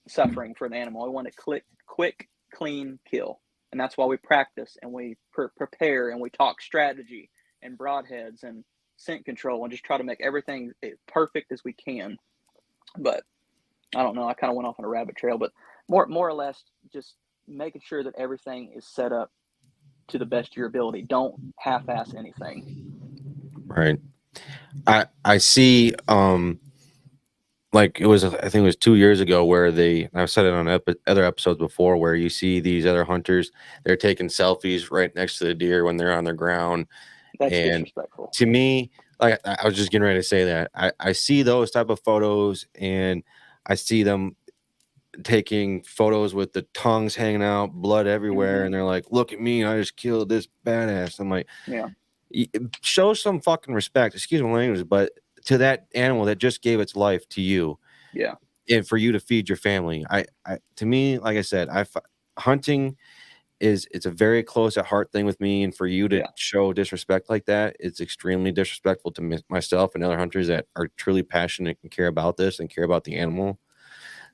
suffering for an animal. We want a quick, clean kill. And that's why we practice and we prepare and we talk strategy and broadheads and scent control and just try to make everything as perfect as we can. But I don't know, I kind of went off on a rabbit trail, but more or less just making sure that everything is set up to the best of your ability. Don't half-ass anything. Right. I see, like I think it was 2 years ago where I've said it on other episodes before, where you see these other hunters, they're taking selfies right next to the deer when they're on the ground. That's disrespectful. To me, like I was just getting ready to say that, I see those type of photos, and I see them taking photos with the tongues hanging out, blood everywhere, Mm-hmm. and they're like, look at me, I just killed this badass. I'm like, yeah, show some fucking respect, excuse my language, but to that animal that just gave its life to you, yeah, and for you to feed your family. To me, like I said, hunting it's a very close at heart thing with me, and for you to show disrespect like that, it's extremely disrespectful to myself and other hunters that are truly passionate and care about this and care about the animal.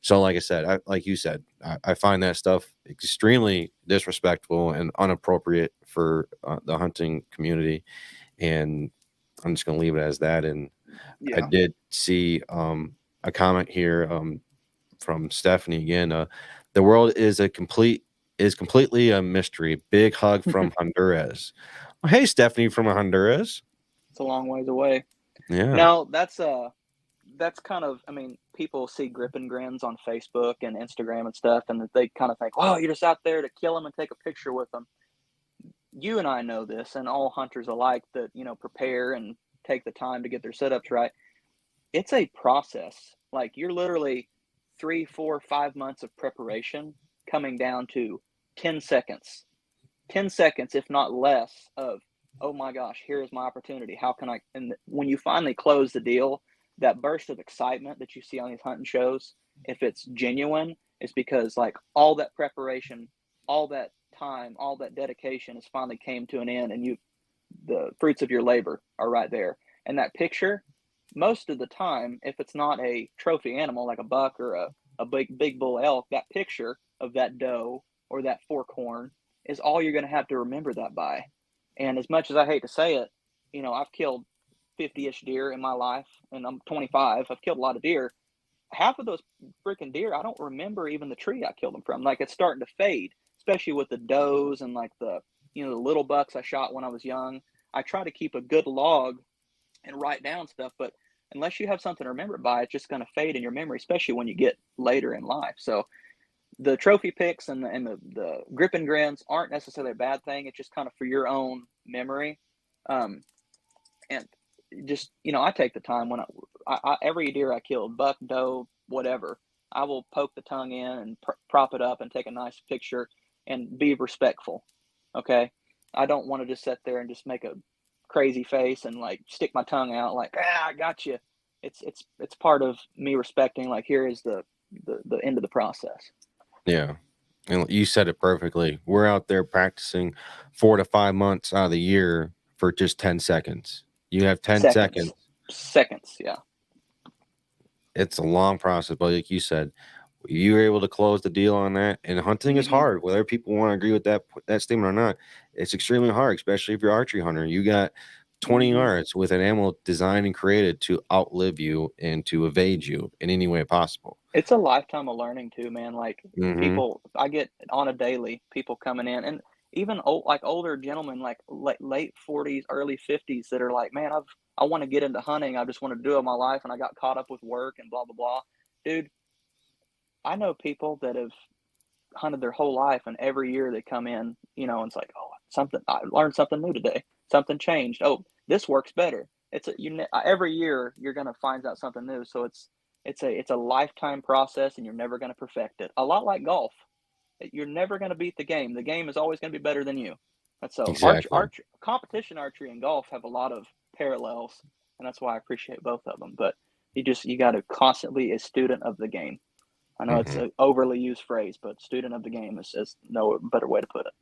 So like I said, like you said, I find that stuff extremely disrespectful and inappropriate for the hunting community. And I'm just going to leave it as that. And Yeah. I did see a comment here from Stephanie again. The world is completely a mystery. Big hug from Honduras. Well, hey, Stephanie from Honduras. It's a long ways away. Yeah. Now that's kind of, I mean, people see grip and grins on Facebook and Instagram and stuff, and they kind of think, oh, you're just out there to kill them and take a picture with them. You and I know this, and all hunters alike that, prepare and take the time to get their setups right. It's a process. Like, you're literally 3, 4, 5 months of preparation coming down to 10 seconds, if not less, of, oh my gosh, here's my opportunity. How can I, and when you finally close the deal, that burst of excitement that you see on these hunting shows, if it's genuine, it's because like all that preparation, all that time, all that dedication has finally came to an end, and the fruits of your labor are right there. And that picture, most of the time, if it's not a trophy animal like a buck or a big bull elk, that picture of that doe or that forkhorn is all you're going to have to remember that by. And as much as I hate to say it, I've killed 50-ish deer in my life, and I'm 25. I've killed a lot of deer. Half of those freaking deer, I don't remember even the tree I killed them from. Like, it's starting to fade, especially with the does and like the little bucks I shot when I was young. I try to keep a good log and write down stuff, but unless you have something to remember it by, it's just going to fade in your memory, especially when you get later in life. So the trophy pics and the grip and grins aren't necessarily a bad thing. It's just kind of for your own memory. And just, I take the time when I every deer I killed, buck, doe, whatever, I will poke the tongue in and prop it up and take a nice picture and be respectful. Okay. I don't want to just sit there and just make a crazy face and like stick my tongue out like, I got you. It's part of me respecting, like, here is the end of the process. Yeah. And you said it perfectly. We're out there practicing 4 to 5 months out of the year for just 10 seconds. You have 10 seconds. Seconds, yeah. It's a long process, but like you said, you were able to close the deal on that. And hunting is hard. Whether people want to agree with that statement or not, it's extremely hard, especially if you're an archery hunter. You got 20 yards with an animal designed and created to outlive you and to evade you in any way possible. It's a lifetime of learning too, man. Like, people, I get on a daily, people coming in, and even older gentlemen, like late 40s, early 50s, that are like, man, I want to get into hunting. I just want to do it my life, and I got caught up with work and blah, blah, blah. Dude, I know people that have hunted their whole life, and every year they come in, and it's like, oh, I learned something new today. Something changed. Oh, this works better. Every year you're going to find out something new. So it's a lifetime process, and you're never going to perfect it. A lot like golf. You're never going to beat the game. The game is always going to be better than you. That's so. Exactly. Competition archery and golf have a lot of parallels, and that's why I appreciate both of them. But you got to constantly a student of the game. I know it's an overly used phrase, but student of the game is no better way to put it.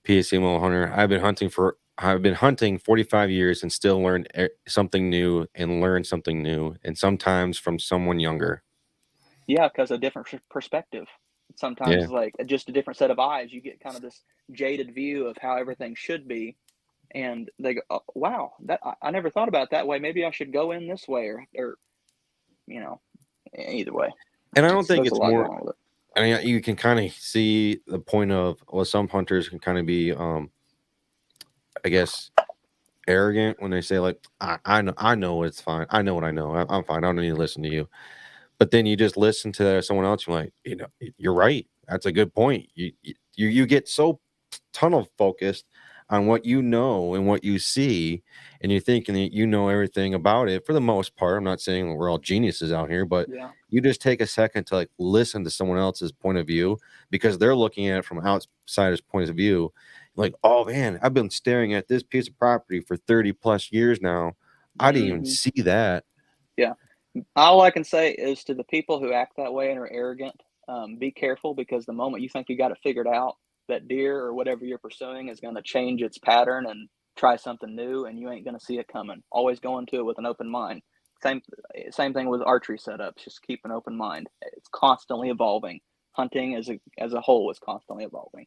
PSC hunter. I've been hunting 45 years and still learn something new, and sometimes from someone younger. Yeah, because a different perspective. Sometimes it's like just a different set of eyes. You get kind of this jaded view of how everything should be, and they go, oh, "Wow, that I never thought about it that way. Maybe I should go in this way, or either way." And I don't think it's more. I mean, you can kind of see the point of, well, some hunters can kind of be, I guess, arrogant when they say, like, I know it's fine. I know what I know. I'm fine. I don't need to listen to you. But then you just listen to someone else. You're like, you're right. That's a good point. You get so tunnel focused on what you know and what you see, and you're thinking that you know everything about it for the most part. I'm not saying we're all geniuses out here, but you just take a second to like listen to someone else's point of view, because they're looking at it from outsider's point of view. Like, oh man, I've been staring at this piece of property for 30 plus years now. I didn't even see that. Yeah. All I can say is, to the people who act that way and are arrogant, be careful, because the moment you think you got it figured out, that deer or whatever you're pursuing is going to change its pattern and try something new, and you ain't going to see it coming. Always go into it with an open mind. Same thing with archery setups. Just keep an open mind. It's constantly evolving. Hunting as a whole is constantly evolving.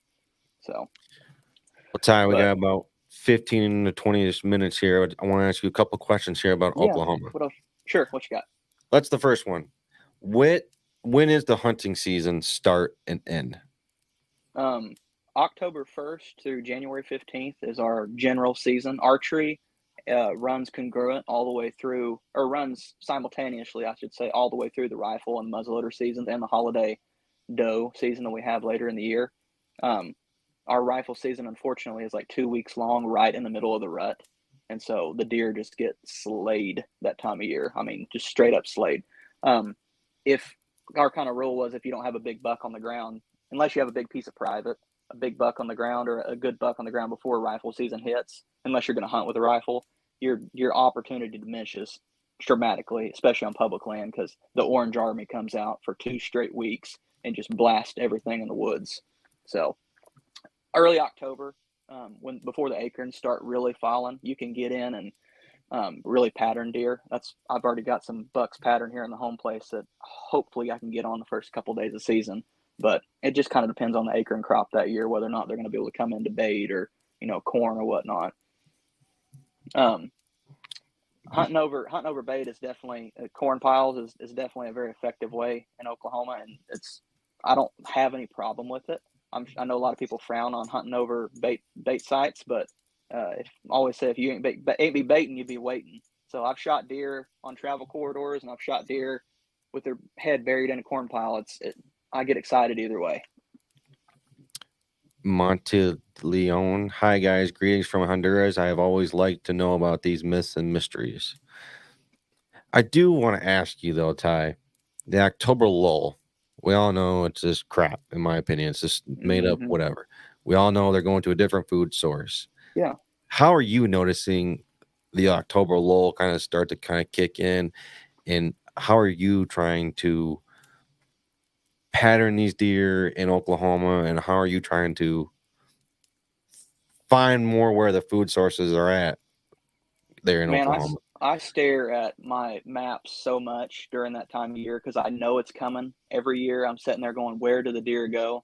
So, well, Ty, we got about 15 to 20 minutes here, I want to ask you a couple questions here about Oklahoma. What else? Sure. What you got? That's the first one. When is the hunting season start and end? October 1st through January 15th is our general season. Archery runs congruent all the way through, or runs simultaneously, I should say, all the way through the rifle and muzzleloader seasons and the holiday doe season that we have later in the year. Our rifle season, unfortunately, is like 2 weeks long, right in the middle of the rut. And so the deer just get slayed that time of year. I mean, just straight up slayed. If our kind of rule was, if you don't have a big buck on the ground, unless you have a big piece of private, a big buck on the ground or a good buck on the ground before rifle season hits, unless you're going to hunt with a rifle, your opportunity diminishes dramatically, especially on public land, because the Orange Army comes out for 2 straight weeks and just blast everything in the woods. So early October, before the acorns start really falling, you can get in and really pattern deer. I've already got some bucks pattern here in the home place that hopefully I can get on the first couple of days of season. But it just kind of depends on the acorn crop that year, whether or not they're going to be able to come into bait or, corn or whatnot. Hunting over bait is definitely, corn piles is definitely a very effective way in Oklahoma, and I don't have any problem with it. I know a lot of people frown on hunting over bait sites, but I always say, if you ain't be baiting, you be waiting. So I've shot deer on travel corridors, and I've shot deer with their head buried in a corn pile. I get excited either way. Monte Leon. Hi, guys. Greetings from Honduras. I have always liked to know about these myths and mysteries. I do want to ask you, though, Ty, the October lull. We all know it's just crap, in my opinion. It's just made up whatever. We all know they're going to a different food source. Yeah. How are you noticing the October lull kind of start to kind of kick in? And how are you trying to pattern these deer in Oklahoma, and how are you trying to find more where the food sources are at there in Oklahoma? I stare at my maps so much during that time of year because I know it's coming every year. I'm sitting there going, where do the deer go?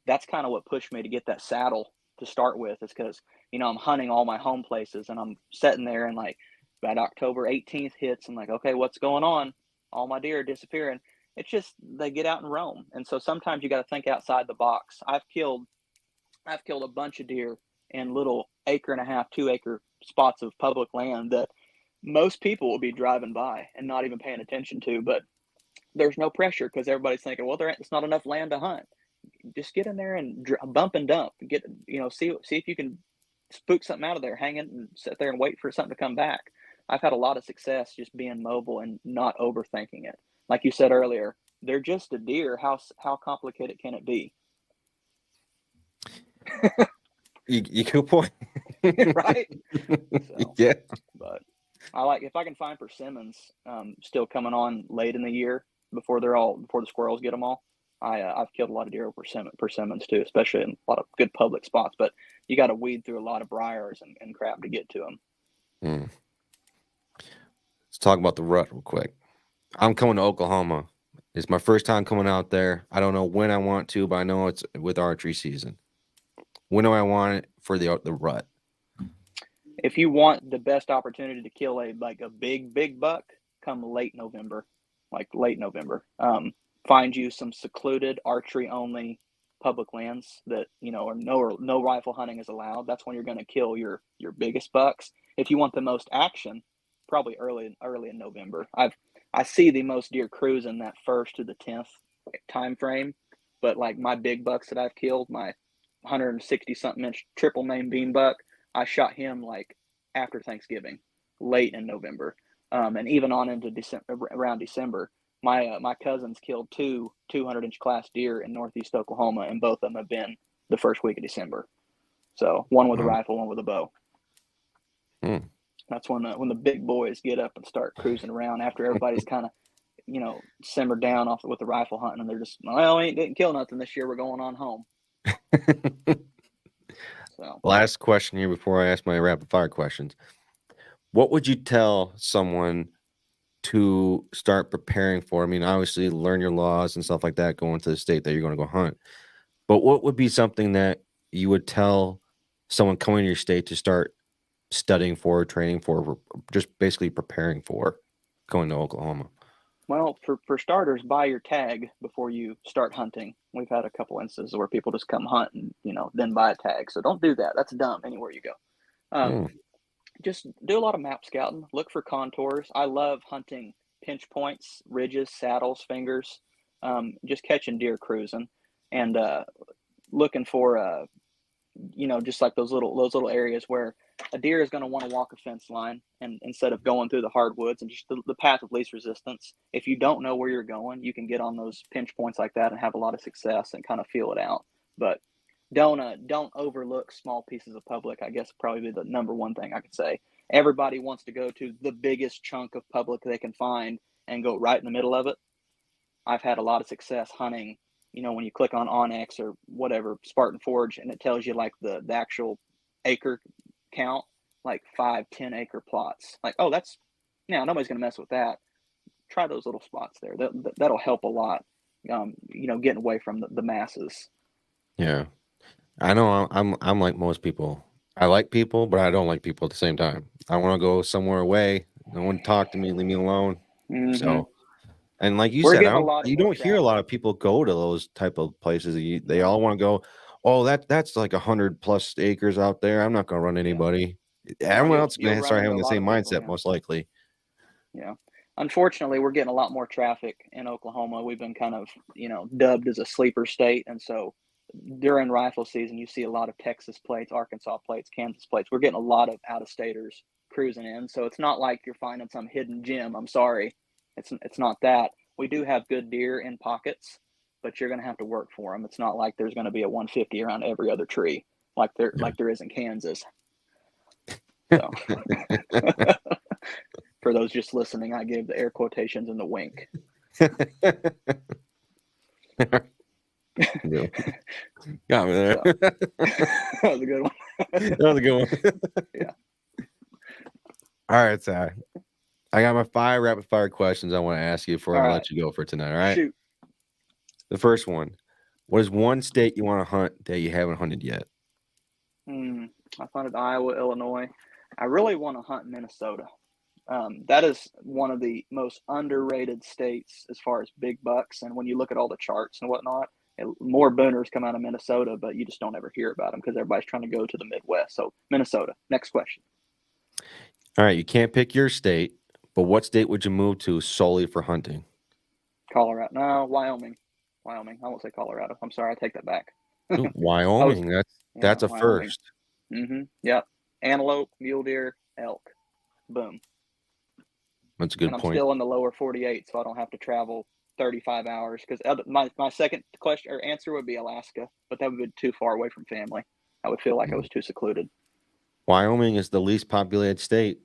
That's kind of what pushed me to get that saddle to start with, is because, I'm hunting all my home places, and I'm sitting there, and like about October 18th hits, I'm like, okay, what's going on? All my deer are disappearing. It's just, they get out and roam. And so sometimes you got to think outside the box. I've killed a bunch of deer in little 1.5 acre, 2 acre spots of public land that most people will be driving by and not even paying attention to, but there's no pressure because everybody's thinking, well, it's not enough land to hunt. Just get in there and bump and dump. See if you can spook something out of there, hang it and sit there and wait for something to come back. I've had a lot of success just being mobile and not overthinking it. Like you said earlier, they're just a deer. How complicated can it be? You good point. Right? So, yeah. But if I can find persimmons still coming on late in the year before the squirrels get them all, I've killed a lot of deer with persimmons too, especially in a lot of good public spots. But you got to weed through a lot of briars and crap to get to them. Let's talk about the rut real quick. I'm coming to Oklahoma. It's my first time coming out there. I don't know when I want to, but I know it's with archery season. When do I want it for the rut? If you want the best opportunity to kill a big buck, come late November. Find you some secluded archery only public lands that are no rifle hunting is allowed. That's when you're going to kill your biggest bucks. If you want the most action, probably early in November. I see the most deer cruising that 1st to the 10th time frame, but like my big bucks that I've killed, my 160 something inch triple main bean buck, I shot him like after Thanksgiving, late in November, and even on into around December. My cousins killed 2 200-inch class deer in northeast Oklahoma, and both of them have been the first week of December. So one with a rifle, one with a bow. That's when the big boys get up and start cruising around after everybody's kind of, simmered down off with the rifle hunting, and they're just, well, we didn't kill nothing this year. We're going on home. So last question here before I ask my rapid fire questions. What would you tell someone to start preparing for? I mean, obviously learn your laws and stuff like that going to the state that you're going to go hunt. But what would be something that you would tell someone coming to your state to start studying for, training for, just basically preparing for going to Oklahoma? Well, for starters, buy your tag before you start hunting. We've had a couple instances where people just come hunt and, then buy a tag. So don't do that. That's dumb anywhere you go. Just do a lot of map scouting. Look for contours. I love hunting pinch points, ridges, saddles, fingers, just catching deer cruising and looking for just like those little areas where a deer is going to want to walk a fence line, and instead of going through the hardwoods and just the path of least resistance. If you don't know where you're going, you can get on those pinch points like that and have a lot of success and kind of feel it out. But don't overlook small pieces of public. I guess probably the number one thing I could say. Everybody wants to go to the biggest chunk of public they can find and go right in the middle of it. I've had a lot of success hunting, when you click on Onyx or whatever, Spartan Forge, and it tells you like the actual acre count, like 5-10 acre plots. Like, oh, that's, nobody's going to mess with that. Try those little spots there. That'll help a lot, getting away from the masses. Yeah. I know I'm like most people. I like people, but I don't like people at the same time. I want to go somewhere away. No one talk to me, leave me alone. Mm-hmm. So, and like you We're said, getting you don't hear a lot of people go to those type of places. They all want to go, oh, that's like 100+ acres out there. I'm not going to run anybody. Everyone else is going to start having the same mindset, most likely. Yeah. Unfortunately, we're getting a lot more traffic in Oklahoma. We've been kind of, dubbed as a sleeper state. And so during rifle season, you see a lot of Texas plates, Arkansas plates, Kansas plates. We're getting a lot of out-of-staters cruising in. So it's not like you're finding some hidden gem. I'm sorry. It's not that. We do have good deer in pockets, but you're going to have to work for them. It's not like there's going to be a 150 around every other tree like there is in Kansas. So for those just listening, I gave the air quotations and the wink. Yeah. Got me there. So, that was a good one. That was a good one. Yeah. All right, Ty. I got my 5 rapid fire questions I want to ask you before I let you go for tonight. All right. Shoot. The first one: what is one state you want to hunt that you haven't hunted yet? I've hunted Iowa, Illinois. I really want to hunt Minnesota. That is one of the most underrated states as far as big bucks. And when you look at all the charts and whatnot, more booners come out of Minnesota, but you just don't ever hear about them because everybody's trying to go to the Midwest. So Minnesota. Next question. All right. You can't pick your state, but what state would you move to solely for hunting? Colorado. No, Wyoming. I won't say Colorado. I'm sorry. I take that back. Ooh, Wyoming. That's a Wyoming. first. Yep. Antelope, mule deer, elk. Boom. That's a good I'm point. still in the lower 48, so I don't have to travel 35 hours. Because my second question or answer would be Alaska, but that would be too far away from family. I would feel like I was too secluded. Wyoming is the least populated state.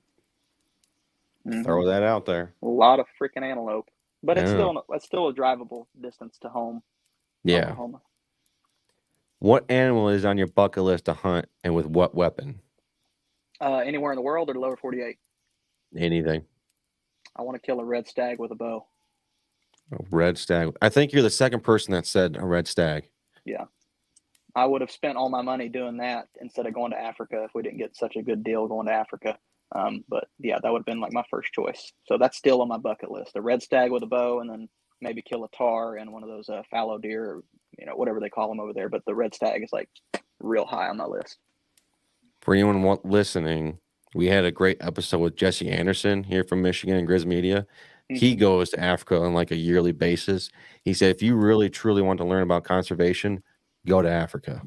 Throw that out there. A lot of freaking antelope, but it's still a drivable distance to home. Yeah. Oklahoma. What animal is on your bucket list to hunt, and with what weapon? Anywhere in the world or the lower 48? Anything. I want to kill a red stag with a bow. A red stag. I think you're the second person that said a red stag. Yeah. I would have spent all my money doing that instead of going to Africa if we didn't get such a good deal going to Africa. But yeah, that would have been like my first choice. So that's still on my bucket list. A red stag with a bow, and then maybe kill a tar and one of those fallow deer, or, whatever they call them over there. But the red stag is like real high on my list. For anyone listening, we had a great episode with Jesse Anderson here from Michigan and Grizz Media. He goes to Africa on like a yearly basis. He said, if you really, truly want to learn about conservation, go to Africa.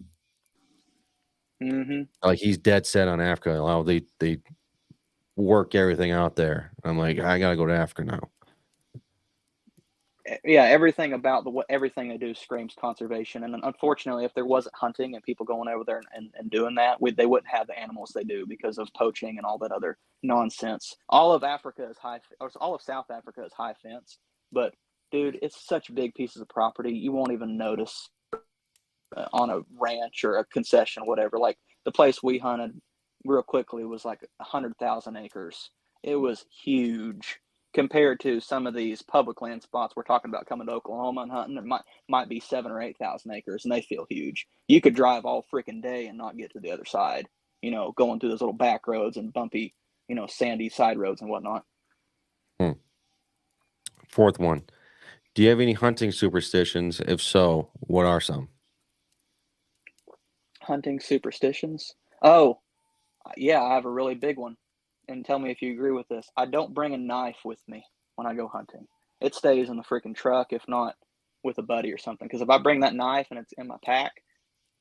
Like, he's dead set on Africa. Oh, they work everything out there. I'm like, I got to go to Africa now. Yeah, everything about everything they do screams conservation. And unfortunately, if there wasn't hunting and people going over there and doing that, they wouldn't have the animals they do because of poaching and all that other nonsense. All of Africa is all of South Africa is high fence. But dude, it's such big pieces of property you won't even notice on a ranch or a concession, whatever. Like the place we hunted real quickly was like 100,000 acres. It was huge compared to some of these public land spots we're talking about coming to Oklahoma and hunting, it might be 7,000 or 8,000 acres, and they feel huge. You could drive all freaking day and not get to the other side, going through those little back roads and bumpy, sandy side roads and whatnot. Fourth one. Do you have any hunting superstitions? If so, what are some? Hunting superstitions? Oh, yeah, I have a really big one. And tell me if you agree with this. I don't bring a knife with me when I go hunting. It stays in the freaking truck, if not with a buddy or something. Because if I bring that knife and it's in my pack,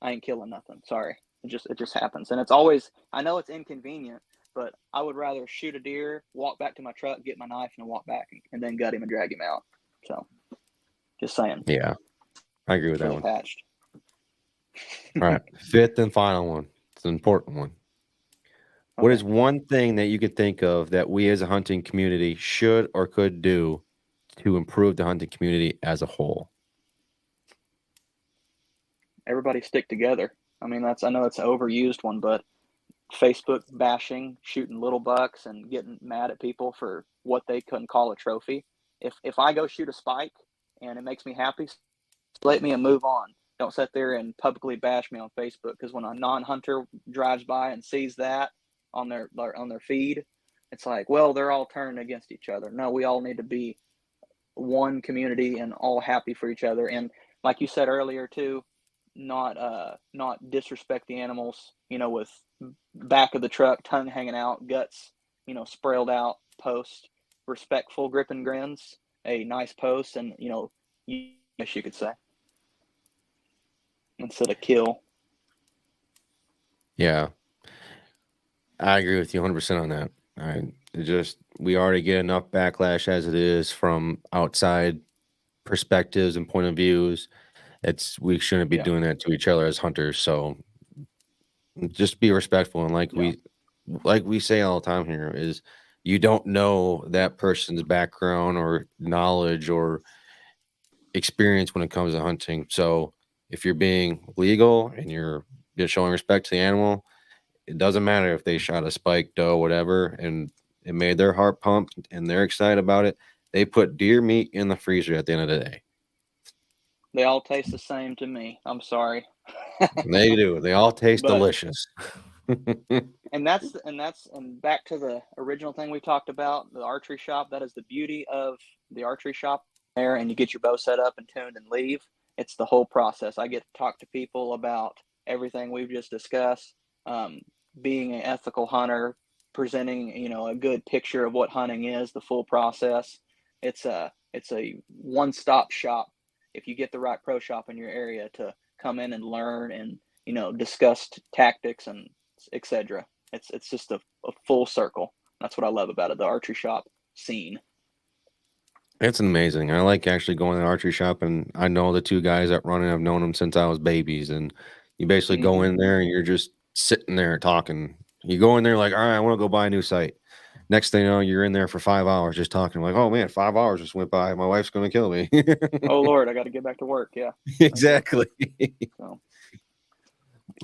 I ain't killing nothing. Sorry. It just happens. And it's always, I know it's inconvenient, but I would rather shoot a deer, walk back to my truck, get my knife, and walk back and then gut him and drag him out. So, just saying. Yeah, I agree with that one. Patched. All right. Fifth and final one. It's an important one. What is one thing that you could think of that we as a hunting community should or could do to improve the hunting community as a whole? Everybody stick together. I mean, I know it's an overused one, but Facebook bashing, shooting little bucks and getting mad at people for what they couldn't call a trophy. If I go shoot a spike and it makes me happy, let me and move on. Don't sit there and publicly bash me on Facebook, because when a non-hunter drives by and sees that on their feed, it's like, well, they're all turning against each other. No, we all need to be one community and all happy for each other. And like you said earlier too, not disrespect the animals, with back of the truck, tongue hanging out, guts, sprawled out, post, respectful grip and grins, a nice post, and, yes, you could say, instead of kill. Yeah. I agree with you 100% on that. We already get enough backlash as it is from outside perspectives and point of views. We shouldn't be doing that to each other as hunters. So just be respectful. And like we say all the time here, is you don't know that person's background or knowledge or experience when it comes to hunting. So if you're being legal and you're just showing respect to the animal, it doesn't matter if they shot a spike doe, whatever, and it made their heart pump and they're excited about it. They put deer meat in the freezer at the end of the day. They all taste the same to me. I'm sorry. They do. They all taste delicious. and back to the original thing we talked about, the archery shop. That is the beauty of the archery shop there, and you get your bow set up and tuned and leave. It's the whole process. I get to talk to people about everything we've just discussed. Being an ethical hunter, presenting, a good picture of what hunting is, the full process. It's a one-stop shop if you get the right pro shop in your area to come in and learn and, discuss tactics and etc. It's just a full circle. That's what I love about it, the archery shop scene. It's amazing. I like actually going to the archery shop, and I know the two guys that run it. I've known them since I was babies, and you basically go in there and you're just sitting there talking. You go in there like, all right, I want to go buy a new sight. Next thing you know, you're in there for 5 hours just talking. Like, oh man, 5 hours just went by. My wife's going to kill me. Oh Lord, I got to get back to work. Yeah, exactly. So.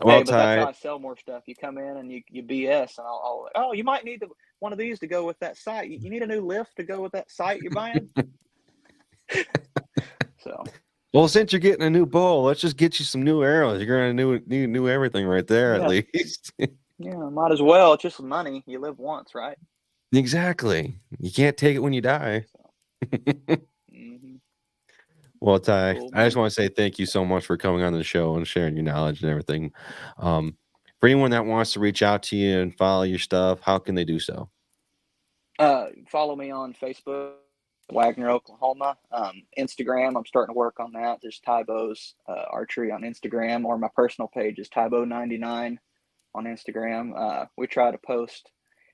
Well, but that's how I sell more stuff. You come in and you BS, and I'll you might need one of these to go with that sight. You need a new lift to go with that sight you're buying. So. Well, since you're getting a new bow, let's just get you some new arrows. You're gonna new everything right there, at least. Yeah, might as well. It's just money. You live once, right? Exactly. You can't take it when you die. Well, Ty, cool, I just want to say thank you so much for coming on the show and sharing your knowledge and everything. For anyone that wants to reach out to you and follow your stuff, how can they do so? Follow me on Facebook, Wagner, Oklahoma. Instagram, I'm starting to work on that. There's Tybo's Archery on Instagram, or my personal page is Tybo99 on Instagram. We try to post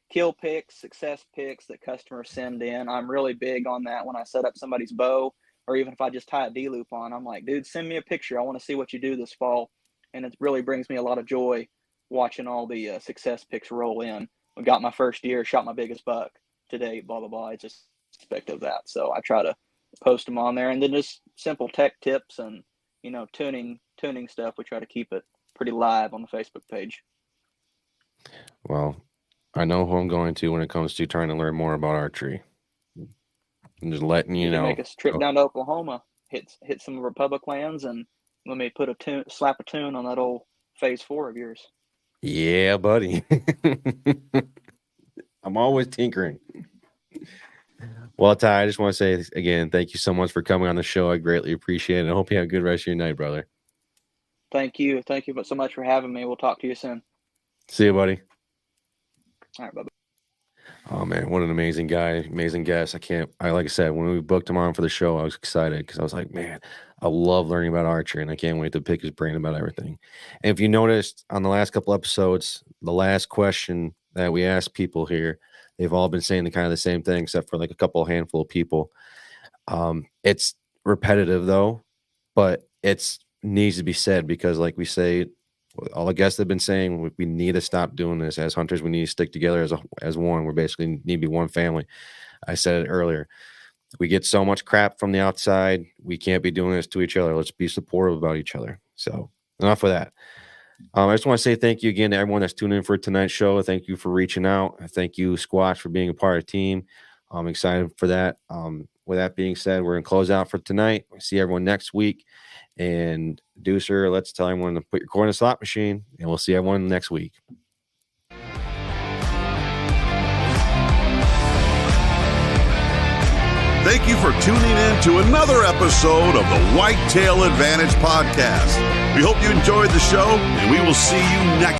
kill pics, success pics that customers send in. I'm really big on that when I set up somebody's bow, or even if I just tie a D-loop on. I'm like, dude, send me a picture. I want to see what you do this fall. And it really brings me a lot of joy watching all the success pics roll in. I got my first deer, shot my biggest buck today, blah, blah, blah. It's just aspect of that. So I try to post them on there, and then just simple tech tips and, tuning stuff. We try to keep it pretty live on the Facebook page. Well, I know who I'm going to when it comes to trying to learn more about archery. and just letting you know. Make a trip down to Oklahoma, hit some of our public lands, and let me slap a tune on that old Phase 4 of yours. Yeah, buddy. I'm always tinkering. Well, Ty, I just want to say again, thank you so much for coming on the show. I greatly appreciate it. I hope you have a good rest of your night, brother. Thank you so much for having me. We'll talk to you soon. See you, buddy. All right, bye. Oh man, what an amazing guy, amazing guest. Like I said, when we booked him on for the show, I was excited because I was like, man, I love learning about archery and I can't wait to pick his brain about everything. And if you noticed on the last couple episodes, the last question that we asked people here, they've all been saying kind of the same thing, except for like a handful of people. It's repetitive though, but it's needs to be said because like we say, all the guests have been saying, we need to stop doing this as hunters. We need to stick together as one. We basically need to be one family. I said it earlier. We get so much crap from the outside. We can't be doing this to each other. Let's be supportive about each other. So enough of that. I just want to say thank you again to everyone that's tuning in for tonight's show. Thank you for reaching out. Thank you, Squash, for being a part of the team. I'm excited for that. With that being said, we're going to close out for tonight. We'll see everyone next week. And Deucer, let's tell everyone to put your core in a slot machine, and we'll see everyone next week. Thank you for tuning in to another episode of the Whitetail Advantage Podcast. We hope you enjoyed the show, and we will see you next